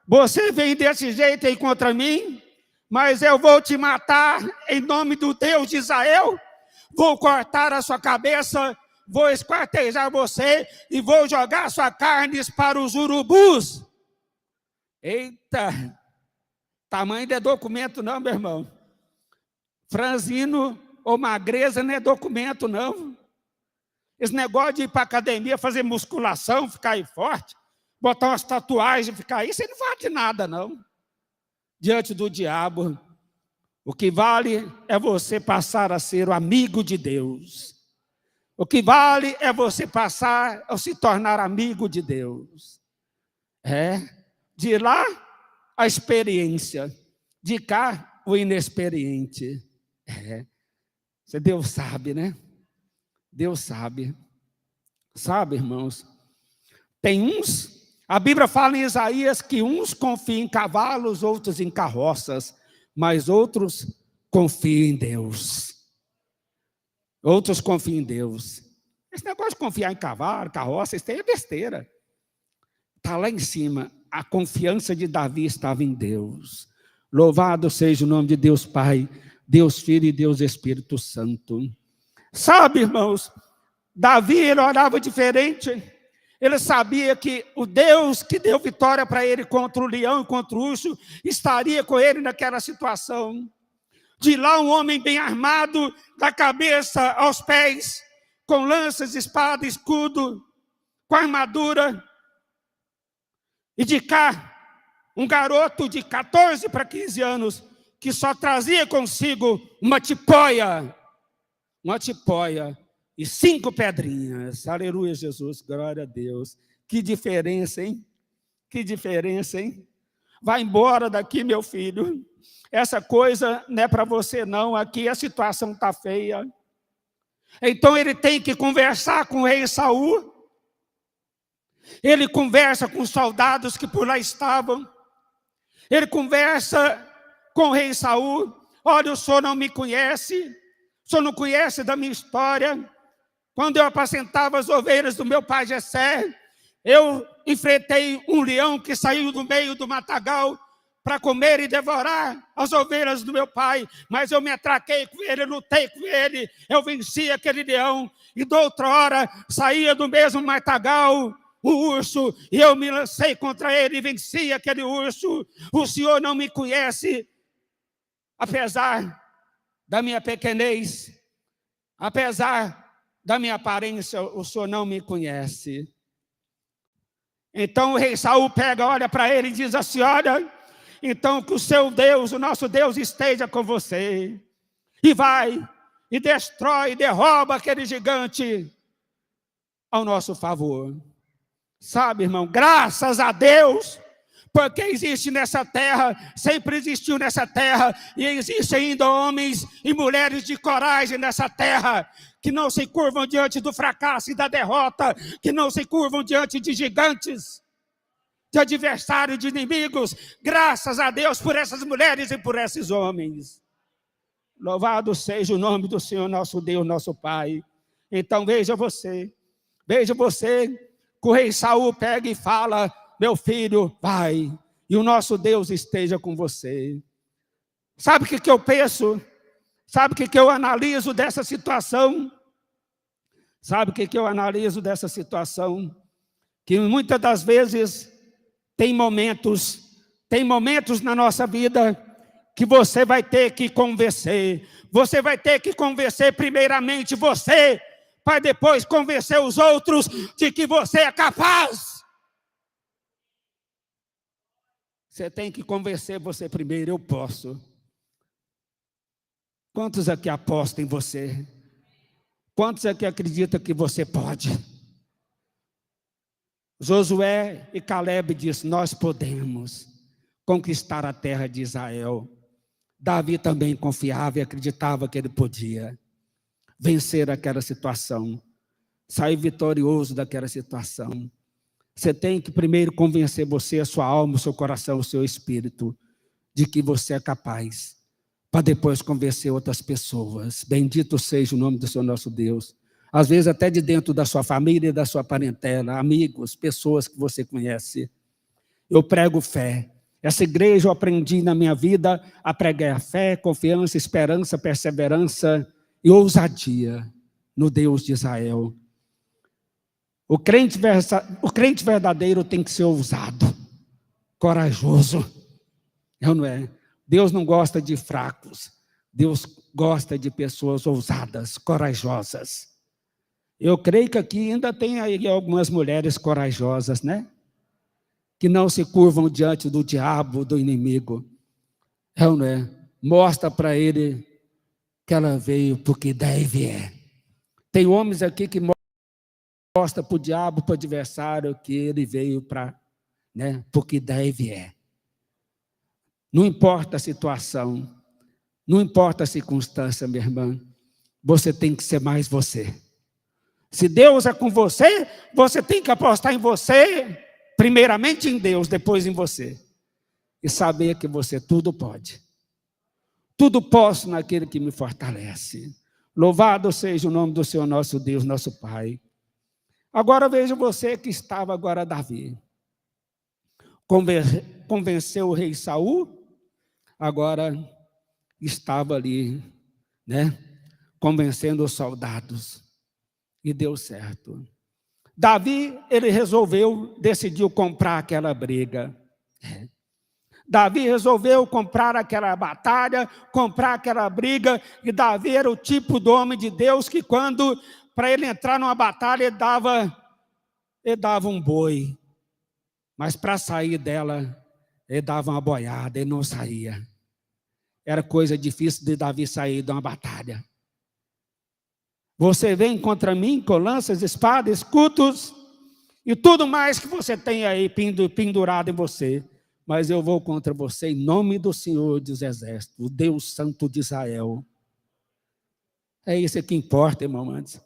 S2: você vem desse jeito aí contra mim, mas eu vou te matar em nome do Deus de Israel, vou cortar a sua cabeça, vou esquartejar você e vou jogar sua carne para os urubus. Eita, tamanho de documento não, meu irmão. Franzino ou magreza não é documento não. Esse negócio de ir para a academia, fazer musculação, ficar aí forte, botar umas tatuagens, ficar aí, isso não vale de nada não. Diante do diabo, o que vale é você passar a ser o amigo de Deus. O que vale é você passar a se tornar amigo de Deus. De lá a experiência, de cá o inexperiente. Deus sabe, né? Deus sabe. Sabe, irmãos? Tem uns, a Bíblia fala em Isaías que uns confiam em cavalos, outros em carroças, mas outros confiam em Deus. Outros confiam em Deus. Esse negócio de confiar em cavalo, carroça, isso aí é besteira. Está lá em cima. A confiança de Davi estava em Deus. Louvado seja o nome de Deus Pai, Deus Filho e Deus Espírito Santo. Sabe, irmãos, Davi, ele orava diferente. Ele sabia que o Deus que deu vitória para ele contra o leão e contra o urso estaria com ele naquela situação. De lá um homem bem armado, da cabeça aos pés, com lanças, espada, escudo, com armadura. E de cá, um garoto de 14 para 15 anos, que só trazia consigo uma tipóia e 5 pedrinhas. Aleluia, Jesus, glória a Deus. Que diferença, hein? Que diferença, hein? Vai embora daqui, meu filho. Essa coisa não é para você não, aqui a situação está feia. Então ele tem que conversar com o rei Saul. Ele conversa com os soldados que por lá estavam. Ele conversa com o rei Saul. Olha, o senhor não me conhece, o senhor não conhece da minha história. Quando eu apacentava as ovelhas do meu pai Jessé, eu enfrentei um leão que saiu do meio do matagal para comer e devorar as ovelhas do meu pai, mas eu me atraquei com ele, lutei com ele, eu venci aquele leão, e de outra hora saía do mesmo matagal o urso, e eu me lancei contra ele e venci aquele urso. O senhor não me conhece, apesar da minha pequenez, apesar da minha aparência, o senhor não me conhece. Então o rei Saul pega, olha para ele e diz assim: olha, então que o seu Deus, o nosso Deus, esteja com você. E vai, e destrói, derruba aquele gigante ao nosso favor. Sabe, irmão, graças a Deus, porque existe nessa terra, sempre existiu nessa terra, e existe ainda homens e mulheres de coragem nessa terra, que não se curvam diante do fracasso e da derrota, que não se curvam diante de gigantes, de adversários, de inimigos. Graças a Deus por essas mulheres e por esses homens. Louvado seja o nome do Senhor, nosso Deus, nosso Pai. Então veja você, que o rei Saul pega e fala: meu filho, vai, e o nosso Deus esteja com você. Sabe o que eu penso? Sabe o que eu analiso dessa situação? Sabe o que eu analiso dessa situação? Que muitas das vezes tem momentos na nossa vida que você vai ter que convencer. Você vai ter que convencer primeiramente você, para depois convencer os outros de que você é capaz. Você tem que convencer você primeiro: eu posso. Quantos aqui apostam em você? Quantos aqui acreditam que você pode? Josué e Caleb dizem: nós podemos conquistar a terra de Israel. Davi também confiava e acreditava que ele podia vencer aquela situação, sair vitorioso daquela situação. Você tem que primeiro convencer você, a sua alma, o seu coração, o seu espírito, de que você é capaz, para depois convencer outras pessoas. Bendito seja o nome do Senhor nosso Deus. Às vezes até de dentro da sua família e da sua parentela, amigos, pessoas que você conhece. Eu prego fé. Essa igreja eu aprendi na minha vida a pregar fé, confiança, esperança, perseverança e ousadia no Deus de Israel. O crente verdadeiro tem que ser ousado, corajoso. É ou não é? Deus não gosta de fracos. Deus gosta de pessoas ousadas, corajosas. Eu creio que aqui ainda tem aí algumas mulheres corajosas, né? Que não se curvam diante do diabo, do inimigo. É ou não é? Mostra para ele que ela veio porque deve é. Tem homens aqui que mostra para o diabo, para o adversário, que ele veio para, né, porque deve é. Não importa a situação, não importa a circunstância, minha irmã, você tem que ser mais você. Se Deus é com você, você tem que apostar em você, primeiramente em Deus, depois em você. E saber que você tudo pode. Tudo posso naquele que me fortalece. Louvado seja o nome do Senhor nosso Deus, nosso Pai. Agora veja você que estava agora Davi. Convenceu o rei Saul, agora estava ali, né? Convencendo os soldados. E deu certo. Davi, ele decidiu comprar aquela briga. Davi resolveu comprar aquela batalha, comprar aquela briga, e Davi era o tipo do homem de Deus que quando, para ele entrar numa batalha, ele dava um boi, mas para sair dela, ele dava uma boiada, ele não saía. Era coisa difícil de Davi sair de uma batalha. Você vem contra mim com lanças, espadas, escudos e tudo mais que você tem aí pendurado em você. Mas eu vou contra você em nome do Senhor dos Exércitos, o Deus Santo de Israel. É isso que importa, irmão, antes.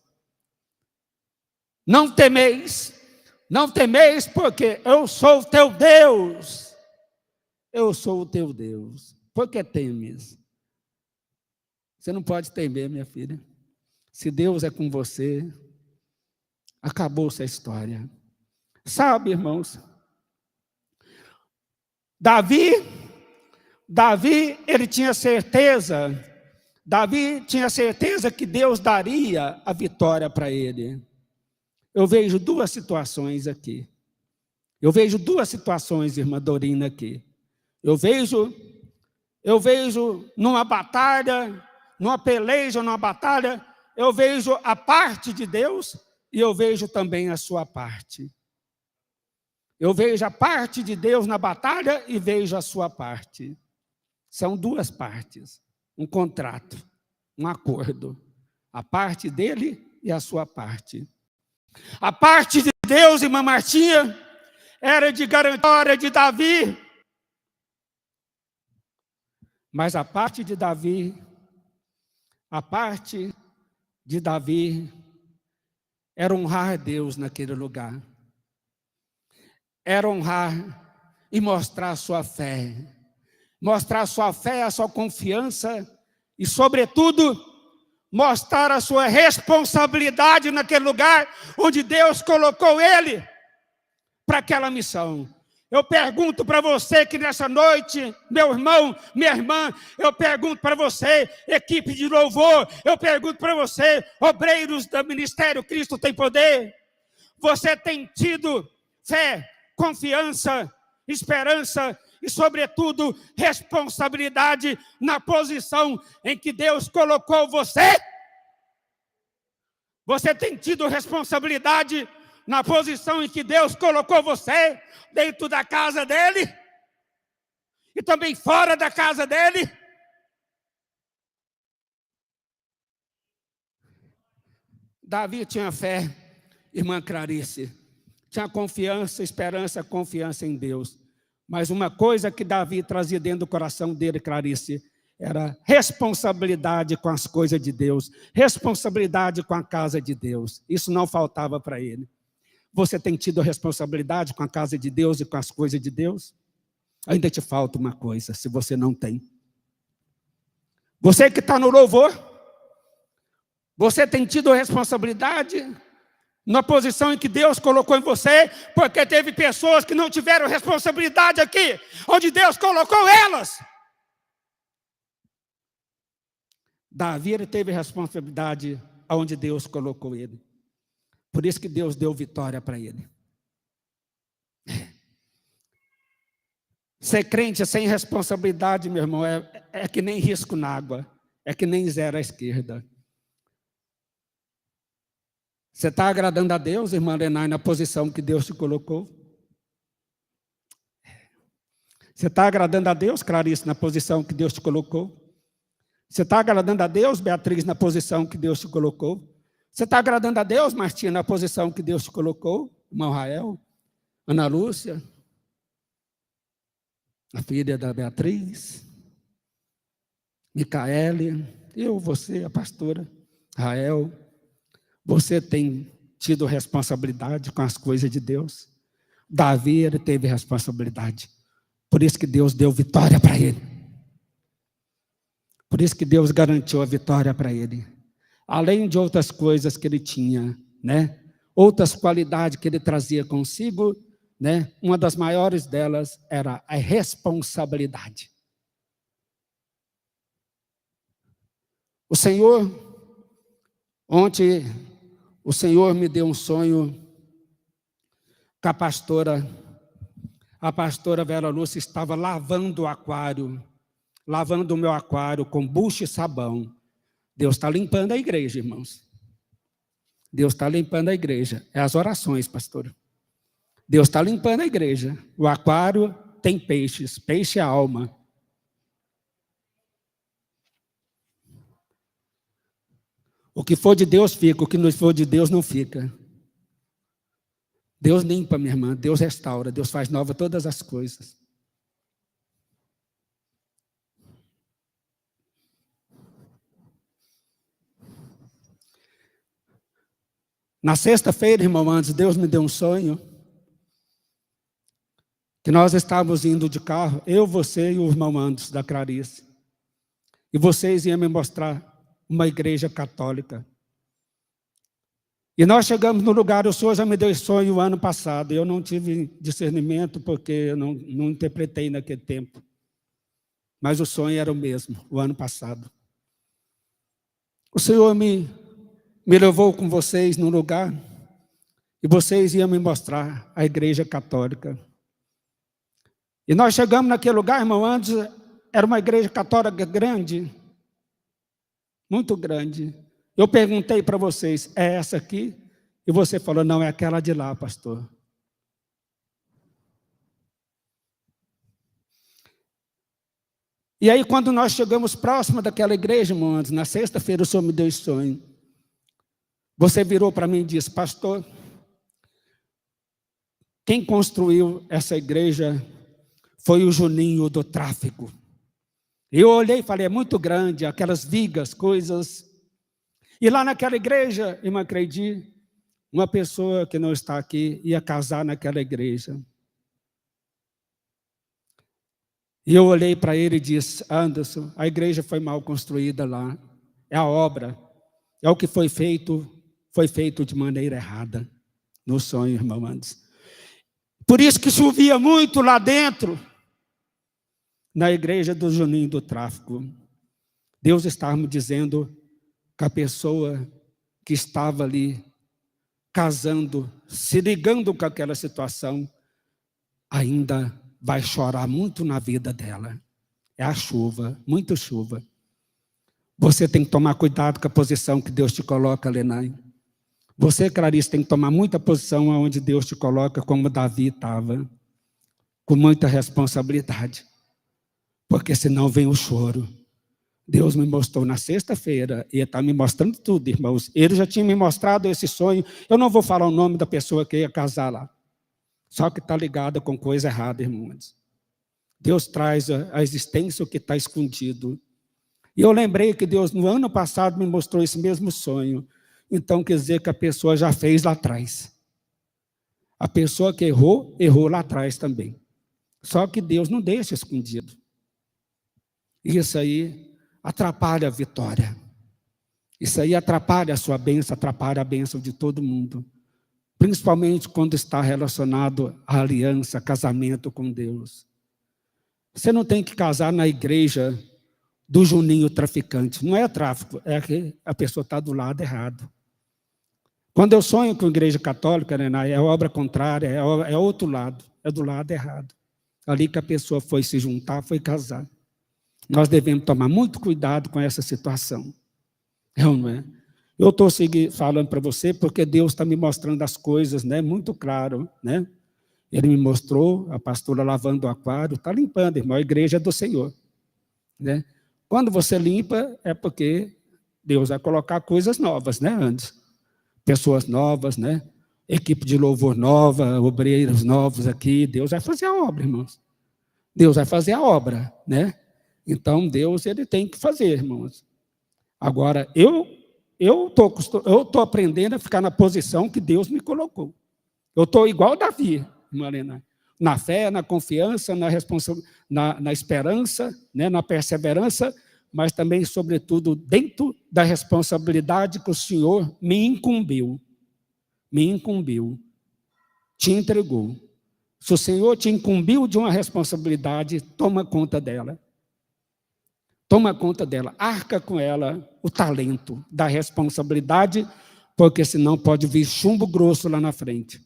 S2: Não temeis porque eu sou o teu Deus. Eu sou o teu Deus. Por que temes? Você não pode temer, minha filha. Se Deus é com você, acabou-se a história. Sabe, irmãos, Davi, ele tinha certeza que Deus daria a vitória para ele. Eu vejo duas situações aqui. Eu vejo duas situações, irmã Dorina, aqui. Eu vejo numa batalha, numa peleja, numa batalha, eu vejo a parte de Deus e eu vejo também a sua parte. Eu vejo a parte de Deus na batalha e vejo a sua parte. São duas partes, um contrato, um acordo. A parte dele e a sua parte. A parte de Deus, irmã Martinha, era de garantia de Davi. Mas a parte de Davi era honrar Deus naquele lugar. Era honrar e mostrar a sua fé. Mostrar a sua fé, a sua confiança e, sobretudo, mostrar a sua responsabilidade naquele lugar onde Deus colocou ele para aquela missão. Eu pergunto para você que nessa noite, meu irmão, minha irmã, eu pergunto para você, equipe de louvor, eu pergunto para você, obreiros do Ministério Cristo Tem Poder, você tem tido fé, confiança, esperança e, sobretudo, responsabilidade na posição em que Deus colocou você? Você tem tido responsabilidade na posição em que Deus colocou você, dentro da casa dele e também fora da casa dele? Davi tinha fé, irmã Clarice, tinha confiança, esperança, confiança em Deus. Mas uma coisa que Davi trazia dentro do coração dele, Clarice, era responsabilidade com as coisas de Deus, responsabilidade com a casa de Deus. Isso não faltava para ele. Você tem tido responsabilidade com a casa de Deus e com as coisas de Deus? Ainda te falta uma coisa, se você não tem. Você que está no louvor, você tem tido responsabilidade na posição em que Deus colocou em você, porque teve pessoas que não tiveram responsabilidade aqui, onde Deus colocou elas. Davi, ele teve responsabilidade onde Deus colocou ele. Por isso que Deus deu vitória para ele. Ser crente sem responsabilidade, meu irmão, é que nem risco na água, é que nem zero à esquerda. Você está agradando a Deus, irmã Lenay, na posição que Deus te colocou? Você está agradando a Deus, Clarice, na posição que Deus te colocou? Você está agradando a Deus, Beatriz, na posição que Deus te colocou? Você está agradando a Deus, Martinha, na posição que Deus te colocou? Irmão Rael, Ana Lúcia, a filha da Beatriz, Micaele, eu, você, a pastora, Rael. Você tem tido responsabilidade com as coisas de Deus? Davi, ele teve responsabilidade. Por isso que Deus deu vitória para ele. Por isso que Deus garantiu a vitória para ele. Além de outras coisas que ele tinha, né? Outras qualidades que ele trazia consigo, né? Uma das maiores delas era a responsabilidade. O Senhor, ontem, o Senhor me deu um sonho com a pastora Vera Lúcia estava lavando o aquário, lavando o meu aquário com bucha e sabão. Deus está limpando a igreja, irmãos. Deus está limpando a igreja. É as orações, pastora. Deus está limpando a igreja. O aquário tem peixes, peixe é a alma. O que for de Deus fica, o que não for de Deus não fica. Deus limpa, minha irmã, Deus restaura, Deus faz nova todas as coisas. Na sexta-feira, irmão Andes, Deus me deu um sonho, que nós estávamos indo de carro, eu, você e o irmão Andes, da Clarice, e vocês iam me mostrar uma igreja católica. E nós chegamos no lugar, o Senhor já me deu esse sonho o ano passado, eu não tive discernimento, porque eu não interpretei naquele tempo. Mas o sonho era o mesmo, o ano passado. O Senhor me levou com vocês num lugar, e vocês iam me mostrar a igreja católica. E nós chegamos naquele lugar, irmão, antes era uma igreja católica grande, muito grande. Eu perguntei para vocês, é essa aqui? E você falou, não, é aquela de lá, pastor. E aí, quando nós chegamos próximo daquela igreja, irmão, antes, na sexta-feira, o Senhor me deu esse sonho. Você virou para mim e disse, pastor, quem construiu essa igreja foi o Juninho do tráfico. Eu olhei e falei, é muito grande, aquelas vigas, coisas. E lá naquela igreja, irmã Creidi, uma pessoa que não está aqui ia casar naquela igreja. E eu olhei para ele e disse, Anderson, a igreja foi mal construída lá. É a obra, é o que foi feito de maneira errada. No sonho, irmão Anderson. Por isso que chovia muito lá dentro, na igreja do Juninho do tráfico. Deus estava me dizendo que a pessoa que estava ali, casando, se ligando com aquela situação, ainda vai chorar muito na vida dela. É a chuva, muita chuva. Você tem que tomar cuidado com a posição que Deus te coloca, Lenay. Você, Clarice, tem que tomar muita posição onde Deus te coloca, como Davi estava, com muita responsabilidade. Porque senão vem o choro. Deus me mostrou na sexta-feira, e está me mostrando tudo, irmãos. Ele já tinha me mostrado esse sonho. Eu não vou falar o nome da pessoa que ia casar lá. Só que está ligada com coisa errada, irmãos. Deus traz a existência o que está escondido. E eu lembrei que Deus, no ano passado, me mostrou esse mesmo sonho. Então, quer dizer que a pessoa já fez lá atrás. A pessoa que errou, errou lá atrás também. Só que Deus não deixa escondido. Isso aí, atrapalha a vitória. Isso aí atrapalha a sua bênção, atrapalha a bênção de todo mundo. Principalmente quando está relacionado à aliança, casamento com Deus. Você não tem que casar na igreja do Juninho traficante. Não é tráfico, é que a pessoa está do lado errado. Quando eu sonho com a igreja católica, né, é obra contrária, é outro lado, é do lado errado. Ali que a pessoa foi se juntar, foi casar. Nós devemos tomar muito cuidado com essa situação. Não é? Eu estou falando para você porque Deus está me mostrando as coisas, né, muito claro. Né? Ele me mostrou, a pastora lavando o aquário, está limpando, irmão, a igreja é do Senhor. Né? Quando você limpa, é porque Deus vai colocar coisas novas, né, antes. Pessoas novas, né? Equipe de louvor nova, obreiros novos aqui. Deus vai fazer a obra, irmãos. Deus vai fazer a obra, né? Então, Deus, ele tem que fazer, irmãos. Agora, eu estou aprendendo a ficar na posição que Deus me colocou. Eu estou igual Davi, Marina, na fé, na confiança, na esperança, né? Na perseverança, mas também, sobretudo, dentro da responsabilidade que o Senhor me incumbiu, te entregou. Se o Senhor te incumbiu de uma responsabilidade, toma conta dela. Toma conta dela, arca com ela o talento da responsabilidade, porque senão pode vir chumbo grosso lá na frente.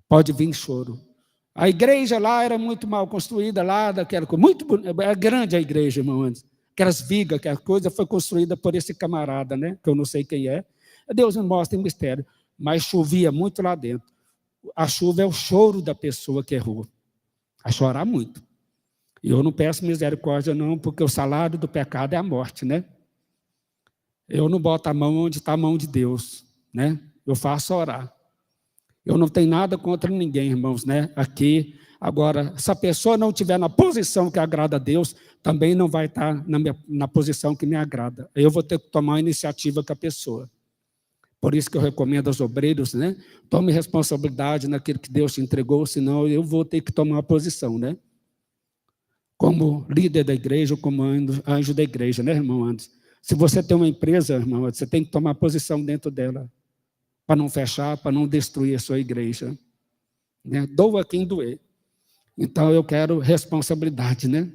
S2: Pode vir choro. A igreja lá era muito mal construída, lá daquela coisa, era grande a igreja, irmão, antes. Aquelas vigas, aquela coisa foi construída por esse camarada, né? Que eu não sei quem é. Deus me mostra em mistério. Mas chovia muito lá dentro. A chuva é o choro da pessoa que errou. A chorar muito. E eu não peço misericórdia, não, porque o salário do pecado é a morte, né? Eu não boto a mão onde está a mão de Deus, né? Eu faço orar. Eu não tenho nada contra ninguém, irmãos, né? Aqui. Agora, se a pessoa não estiver na posição que agrada a Deus, também não vai estar na posição que me agrada. Eu vou ter que tomar a iniciativa com a pessoa. Por isso que eu recomendo aos obreiros, né? Tome responsabilidade naquilo que Deus te entregou, senão eu vou ter que tomar uma posição, né? Como líder da igreja, ou como anjo da igreja, né, irmão Anderson? Se você tem uma empresa, irmão, você tem que tomar posição dentro dela, para não fechar, para não destruir a sua igreja. Né? Doa quem doer. Então, eu quero responsabilidade, né?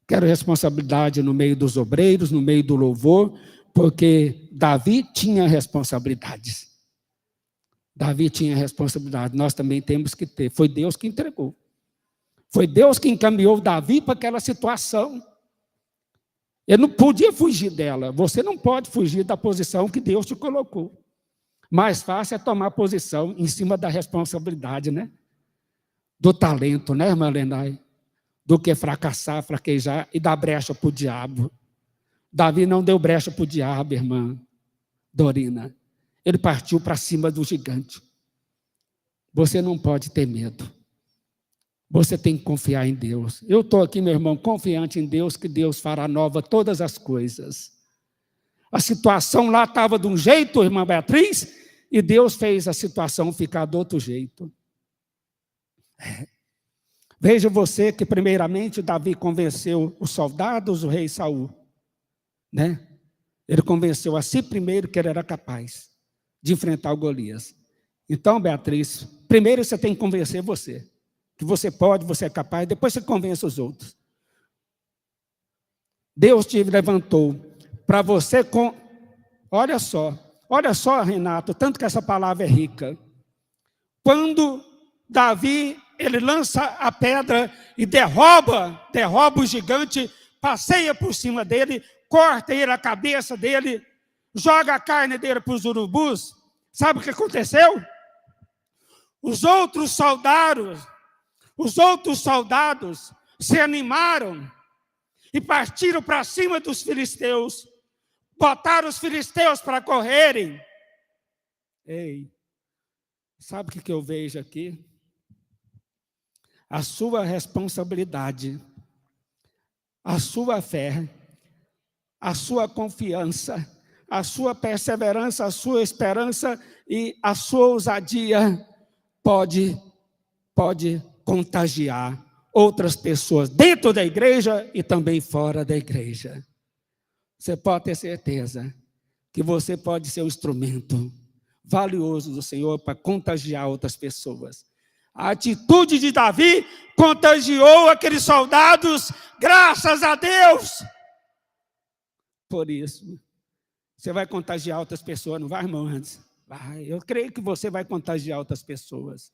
S2: Quero responsabilidade no meio dos obreiros, no meio do louvor, porque Davi tinha responsabilidades. Davi tinha responsabilidade, nós também temos que ter. Foi Deus que entregou. Foi Deus que encaminhou Davi para aquela situação. Ele não podia fugir dela. Você não pode fugir da posição que Deus te colocou. Mais fácil é tomar posição em cima da responsabilidade, né? Do talento, né, irmã Lenay? Do que fracassar, fraquejar e dar brecha para o diabo. Davi não deu brecha para o diabo, irmã Dorina. Ele partiu para cima do gigante. Você não pode ter medo. Você tem que confiar em Deus. Eu estou aqui, meu irmão, confiante em Deus, que Deus fará nova todas as coisas. A situação lá estava de um jeito, irmã Beatriz, e Deus fez a situação ficar de outro jeito. Veja você que, primeiramente, Davi convenceu os soldados, o rei Saul. Né? Ele convenceu a si primeiro que ele era capaz de enfrentar o Golias. Então, Beatriz, primeiro você tem que convencer você. Que você pode, você é capaz, depois você convence os outros. Deus te levantou para você Olha só, Renato, tanto que essa palavra é rica. Quando Davi, ele lança a pedra e derruba o gigante, passeia por cima dele, corta ele a cabeça dele, joga a carne dele para os urubus. Sabe o que aconteceu? Os outros soldados se animaram e partiram para cima dos filisteus, botaram os filisteus para correrem. Ei, sabe o que eu vejo aqui? A sua responsabilidade, a sua fé, a sua confiança, a sua perseverança, a sua esperança e a sua ousadia pode contagiar outras pessoas dentro da igreja e também fora da igreja. você pode ter certeza que você pode ser um instrumento valioso do Senhor para contagiar outras pessoas. A atitude de Davi contagiou aqueles soldados, graças a Deus. Por isso, você vai contagiar outras pessoas, não vai, irmão? Vai. Eu creio que você vai contagiar outras pessoas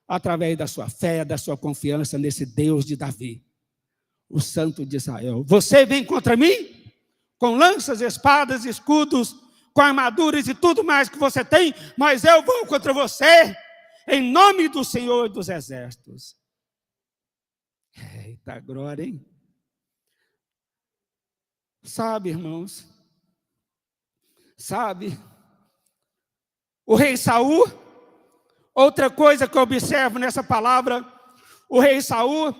S2: através da sua fé, da sua confiança nesse Deus de Davi, o Santo de Israel. Você vem contra mim com lanças, espadas, escudos, com armaduras e tudo mais que você tem, mas eu vou contra você em nome do Senhor dos Exércitos. Eita glória, hein? Sabe, irmãos, sabe, o rei Saul, outra coisa que eu observo nessa palavra, o rei Saul,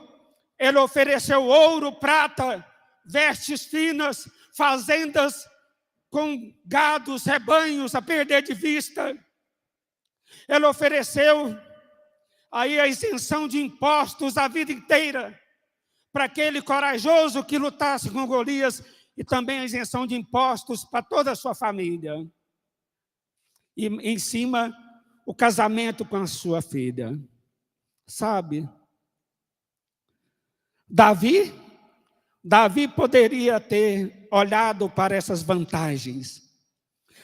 S2: ele ofereceu ouro, prata, vestes finas, fazendas com gados, rebanhos a perder de vista. Ele ofereceu aí a isenção de impostos a vida inteira para aquele corajoso que lutasse com Golias, e também a isenção de impostos para toda a sua família. E em cima, o casamento com a sua filha. Sabe? Davi poderia ter olhado para essas vantagens.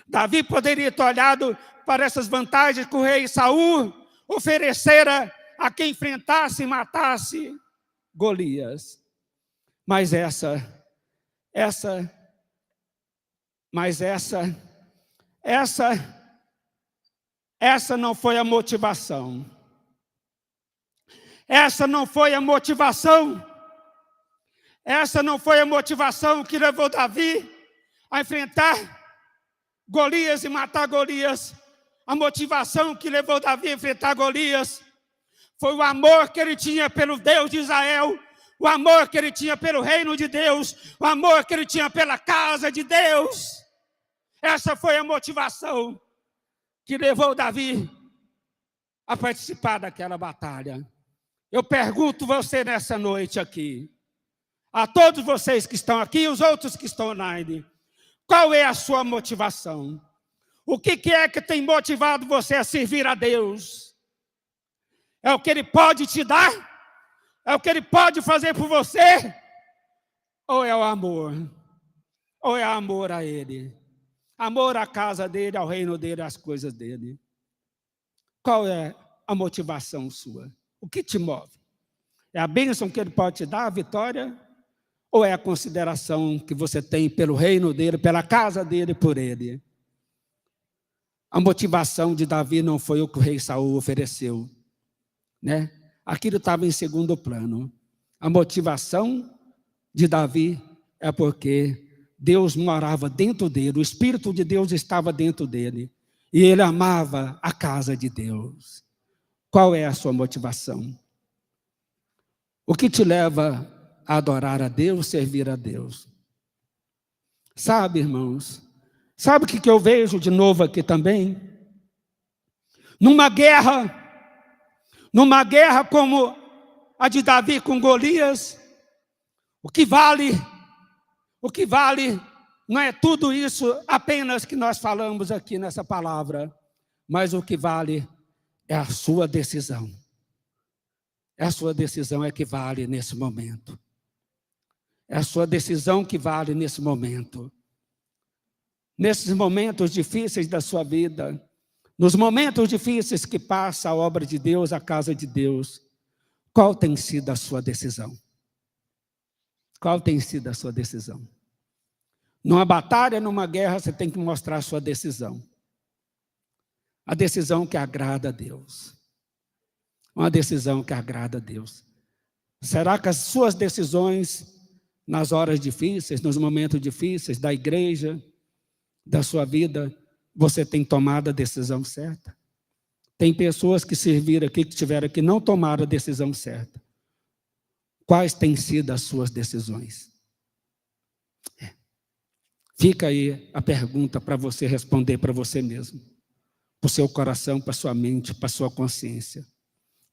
S2: Davi poderia ter olhado para essas vantagens que o rei Saul oferecera a quem enfrentasse e matasse Golias. Mas essa não foi a motivação. Essa não foi a motivação. Essa não foi a motivação que levou Davi a enfrentar Golias e matar Golias. A motivação que levou Davi a enfrentar Golias foi o amor que ele tinha pelo Deus de Israel, o amor que ele tinha pelo reino de Deus, o amor que ele tinha pela casa de Deus. Essa foi a motivação que levou Davi a participar daquela batalha. Eu pergunto você nessa noite aqui, a todos vocês que estão aqui e os outros que estão online, qual é a sua motivação? O que é que tem motivado você a servir a Deus? É o que Ele pode te dar? É o que Ele pode fazer por você? Ou é o amor? Ou é amor a Ele? Amor à casa dEle, ao reino dEle, às coisas dEle. Qual é a motivação sua? O que te move? É a bênção que Ele pode te dar, a vitória? Ou é a consideração que você tem pelo reino dEle, pela casa dEle, por Ele? A motivação de Davi não foi o que o rei Saul ofereceu, né? Aquilo estava em segundo plano. A motivação de Davi é porque Deus morava dentro dele, o Espírito de Deus estava dentro dele, e ele amava a casa de Deus. Qual é a sua motivação? O que te leva a adorar a Deus, servir a Deus? Sabe, irmãos, sabe o que eu vejo de novo aqui também? Numa guerra como a de Davi com Golias, o que vale não é tudo isso apenas que nós falamos aqui nessa palavra, mas o que vale é a sua decisão. É a sua decisão que vale nesse momento. É a sua decisão que vale nesse momento. Nesses momentos difíceis da sua vida, nos momentos difíceis que passa a obra de Deus, a casa de Deus, qual tem sido a sua decisão? Qual tem sido a sua decisão? Numa batalha, numa guerra, você tem que mostrar a sua decisão. A decisão que agrada a Deus. Uma decisão que agrada a Deus. Será que as suas decisões, nas horas difíceis, nos momentos difíceis da igreja, da sua vida, você tem tomado a decisão certa? Tem pessoas que serviram aqui, que estiveram aqui, não tomaram a decisão certa. Quais têm sido as suas decisões? Fica aí a pergunta para você responder para você mesmo. Para o seu coração, para a sua mente, para a sua consciência.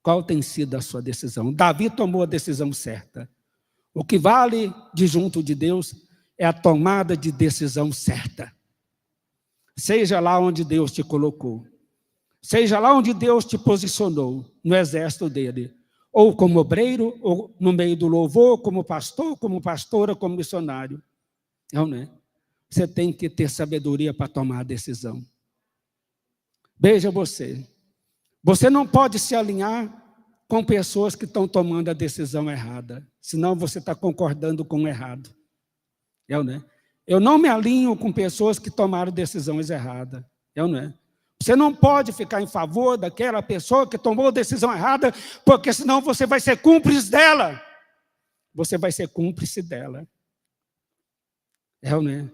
S2: Qual tem sido a sua decisão? Davi tomou a decisão certa. O que vale de junto de Deus é a tomada de decisão certa. Seja lá onde Deus te colocou, seja lá onde Deus te posicionou, no exército dele, ou como obreiro, ou no meio do louvor, como pastor, como pastora, como missionário. Não, né? Você tem que ter sabedoria para tomar a decisão. Veja você. Você não pode se alinhar com pessoas que estão tomando a decisão errada, senão você está concordando com o errado. Né? Eu não me alinho com pessoas que tomaram decisões erradas. Né? Você não pode ficar em favor daquela pessoa que tomou a decisão errada, porque senão você vai ser cúmplice dela. Você vai ser cúmplice dela. Né?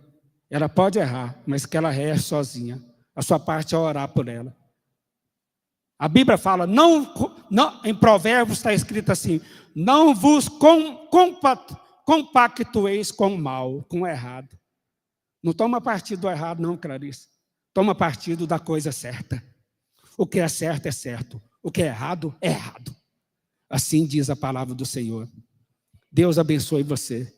S2: Ela pode errar, mas que ela erre sozinha. A sua parte é orar por ela. A Bíblia fala, não, em Provérbios está escrito assim, não vos compactueis com o mal, com o errado. Não toma partido do errado não, Clarice. Toma partido da coisa certa. O que é certo é certo. O que é errado é errado. Assim diz a palavra do Senhor. Deus abençoe você.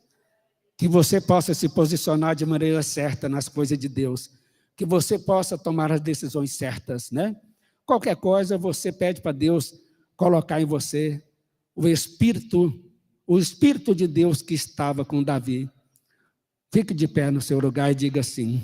S2: Que você possa se posicionar de maneira certa nas coisas de Deus. Que você possa tomar as decisões certas, né? Qualquer coisa você pede para Deus colocar em você o Espírito de Deus que estava com Davi. Fique de pé no seu lugar e diga assim.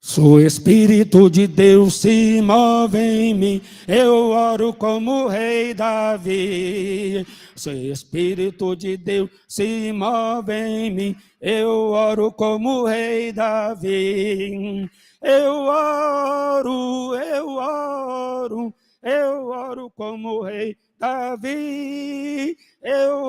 S2: Se o Espírito de Deus se move em mim, eu oro como o rei Davi. Se o Espírito de Deus se move em mim, eu oro como o rei Davi. Eu oro como o rei Davi. Eu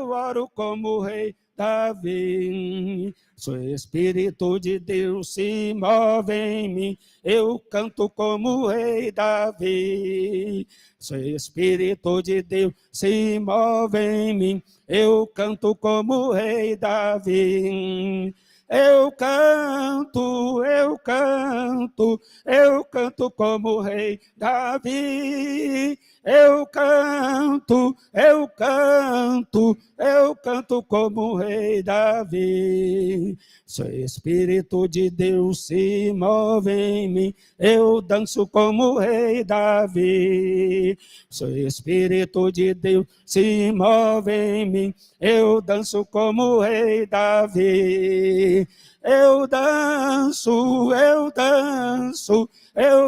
S2: oro como o rei Davi. Se o Espírito de Deus se move em mim, eu canto como o rei Davi. Se o Espírito de Deus se move em mim, eu canto como o rei Davi. Eu canto como o rei Davi. Eu canto como o rei Davi. Se o Espírito de Deus se move em mim, eu danço como o rei Davi. Se o Espírito de Deus se move em mim, eu danço como o rei Davi. Eu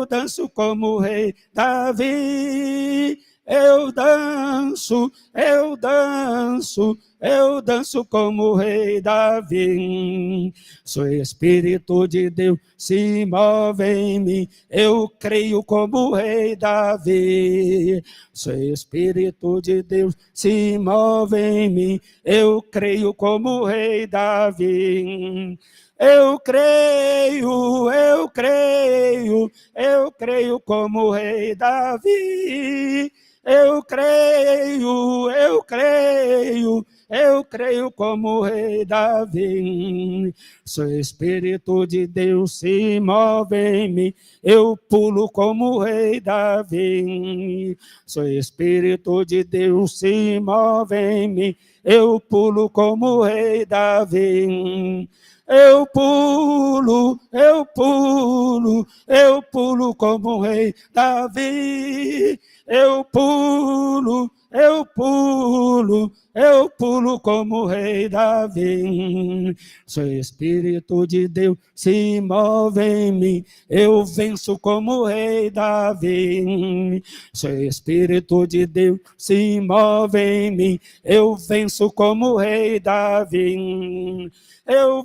S2: danço como o rei Davi. Eu danço como o rei Davi. Se o Espírito de Deus se move em mim, eu creio como o rei Davi. Se o Espírito de Deus se move em mim, eu creio como o rei Davi. Eu creio como o rei Davi. Eu creio como o rei Davi. Se o Espírito de Deus se move em mim, eu pulo como o rei Davi. Se o Espírito de Deus se move em mim, eu pulo como o rei Davi. Eu pulo como o rei Davi. Eu pulo como o rei Davi. Se o Espírito de Deus se move em mim, eu venço como o rei Davi. Se o Espírito de Deus se move em mim, eu venço como o rei Davi. Eu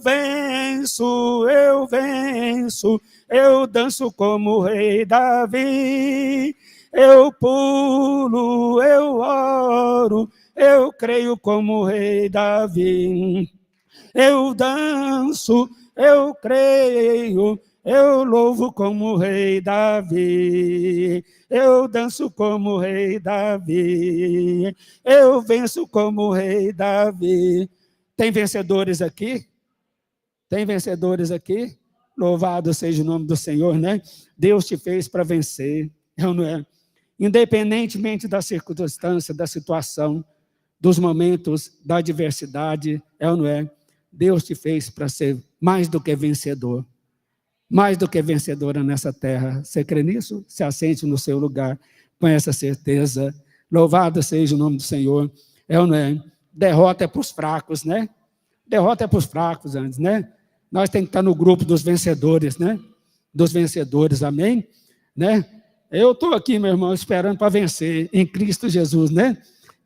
S2: danço como o rei Davi. Eu pulo, eu oro, eu creio como o rei Davi. Eu danço, eu creio, eu louvo como o rei Davi. Eu danço como o rei Davi. Eu venço como o rei Davi. Tem vencedores aqui? Tem vencedores aqui? Louvado seja o nome do Senhor, né? Deus te fez para vencer, não é? Independentemente da circunstância, da situação, dos momentos da adversidade, é ou não é? Deus te fez para ser mais do que vencedor. Mais do que vencedora nessa terra. Você crê nisso? Se assente no seu lugar com essa certeza. Louvado seja o nome do Senhor. É ou não é? Derrota é para os fracos, né? Derrota é para os fracos antes, né? Nós temos que estar no grupo dos vencedores, né? Dos vencedores, amém? Né? Eu estou aqui, meu irmão, esperando para vencer em Cristo Jesus, né?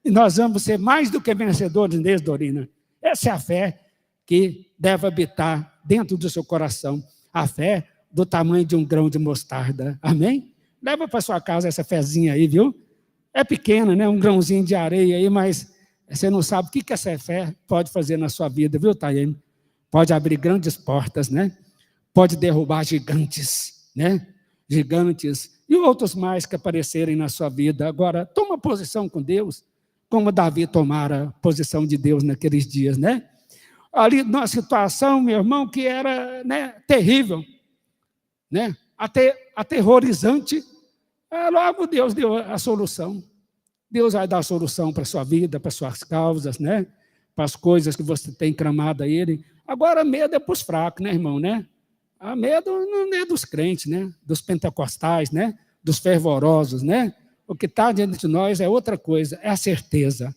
S2: E nós vamos ser mais do que vencedores nele, Dorina. Essa é a fé que deve habitar dentro do seu coração. A fé do tamanho de um grão de mostarda, amém? Leva para sua casa essa fezinha aí, viu? É pequena, né? Um grãozinho de areia aí, mas você não sabe o que essa fé pode fazer na sua vida, viu, Tayane? Pode abrir grandes portas, né? Pode derrubar gigantes, né? Gigantes e outros mais que aparecerem na sua vida. Agora, toma posição com Deus, como Davi tomara posição de Deus naqueles dias, né? Ali, numa situação, meu irmão, que era, né, terrível, né? Aterrorizante, logo Deus deu a solução. Deus vai dar a solução para a sua vida, para as suas causas, né? Para as coisas que você tem clamado a Ele. Agora, medo é para os fracos, né, irmão, né? A medo não é dos crentes, né? Dos pentecostais, né? Dos fervorosos, né? O que está diante de nós é outra coisa, é a certeza.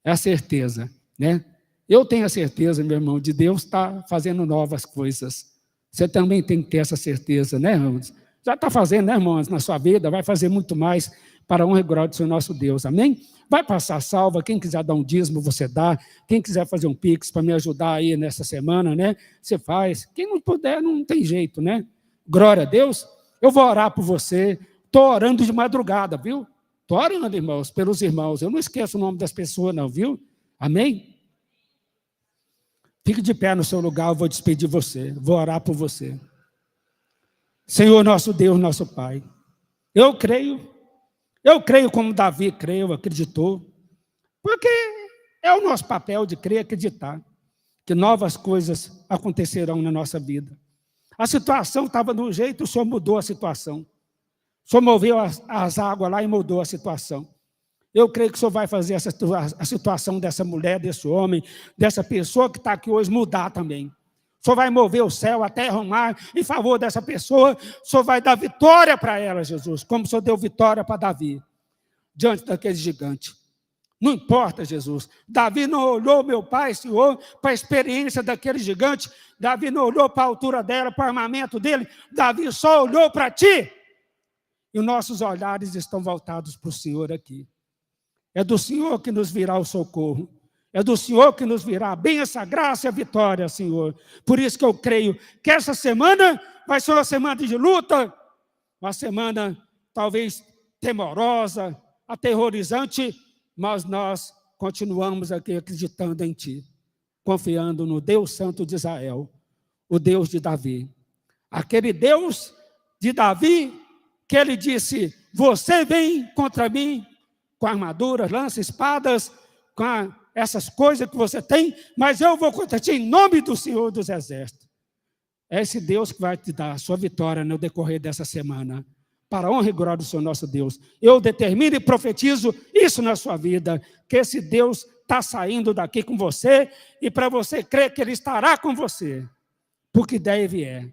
S2: É a certeza, né? Eu tenho a certeza, meu irmão, de Deus estar fazendo novas coisas. Você também tem que ter essa certeza, né, irmãos? Já está fazendo, né, irmãos, na sua vida, vai fazer muito mais para a honra e glória do Senhor nosso Deus, amém? Vai passar salva, quem quiser dar um dízimo, você dá. Quem quiser fazer um pix para me ajudar aí nessa semana, né? Você faz. Quem não puder, não tem jeito, né? Glória a Deus. Eu vou orar por você. Estou orando de madrugada, viu? Estou orando, irmãos, pelos irmãos. Eu não esqueço o nome das pessoas, não, viu? Amém? Fique de pé no seu lugar, eu vou despedir você. Vou orar por você. Senhor, nosso Deus, nosso Pai. Eu creio como Davi creu, acreditou, porque é o nosso papel de crer e acreditar que novas coisas acontecerão na nossa vida. A situação estava de um jeito, o Senhor mudou a situação. O Senhor moveu as águas lá e mudou a situação. Eu creio que o Senhor vai fazer a situação dessa mulher, desse homem, dessa pessoa que está aqui hoje mudar também. O Senhor vai mover o céu, a terra, o mar em favor dessa pessoa. O Senhor vai dar vitória para ela, Jesus, como o Senhor deu vitória para Davi, diante daquele gigante. Não importa, Jesus. Davi não olhou, meu Pai, Senhor, para a experiência daquele gigante. Davi não olhou para a altura dela, para o armamento dele. Davi só olhou para ti. E os nossos olhares estão voltados para o Senhor aqui. É do Senhor que nos virá o socorro. É do Senhor que nos virá a bênção, a graça e a vitória, Senhor. Por isso que eu creio que essa semana vai ser uma semana de luta, uma semana talvez temorosa, aterrorizante, mas nós continuamos aqui acreditando em Ti, confiando no Deus Santo de Israel, o Deus de Davi. Aquele Deus de Davi que ele disse, você vem contra mim com armaduras, lanças, espadas, com essas coisas que você tem, mas eu vou contra ti em nome do Senhor dos Exércitos. É esse Deus que vai te dar a sua vitória no decorrer dessa semana, para a honra e glória do Senhor nosso Deus. Eu determino e profetizo isso na sua vida, que esse Deus está saindo daqui com você, e para você crer que Ele estará com você, porque deve é.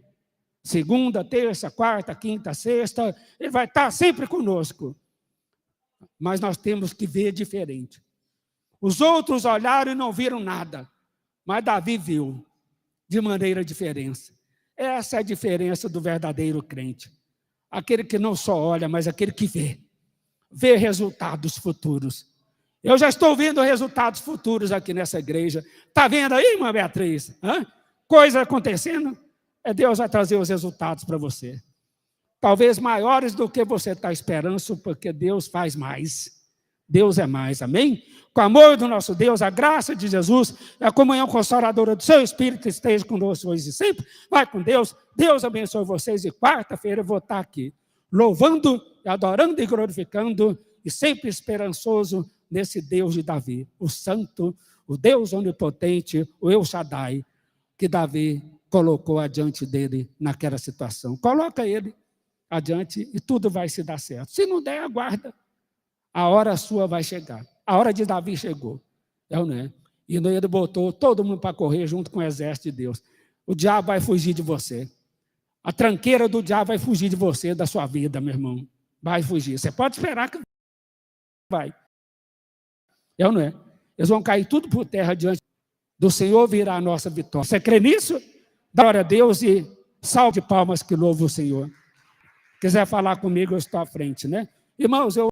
S2: Segunda, terça, quarta, quinta, sexta, Ele vai estar sempre conosco. Mas nós temos que ver diferente. Os outros olharam e não viram nada, mas Davi viu de maneira diferente. Essa é a diferença do verdadeiro crente. Aquele que não só olha, mas aquele que vê resultados futuros. Eu já estou vendo resultados futuros aqui nessa igreja. Está vendo aí, irmã Beatriz? Coisa acontecendo? Deus vai trazer os resultados para você. Talvez maiores do que você está esperando, porque Deus faz mais. Deus é mais, amém? Com o amor do nosso Deus, a graça de Jesus, a comunhão consoladora do seu Espírito esteja conosco hoje e sempre. Vai com Deus. Deus abençoe vocês. E quarta-feira eu vou estar aqui, louvando, adorando e glorificando, e sempre esperançoso nesse Deus de Davi, o Santo, o Deus onipotente, o El Shaddai, que Davi colocou adiante dele naquela situação. Coloca ele adiante e tudo vai se dar certo. Se não der, aguarda. A hora sua vai chegar. A hora de Davi chegou. É ou não é? E ele botou todo mundo para correr junto com o exército de Deus. O diabo vai fugir de você. A tranqueira do diabo vai fugir de você, da sua vida, meu irmão. Vai fugir. Você pode esperar que vai. É ou não é? Eles vão cair tudo por terra diante do Senhor, virá a nossa vitória. Você crê nisso? Dá glória a Deus e salve de palmas que louva o Senhor. Quiser falar comigo, eu estou à frente, né? Irmãos, eu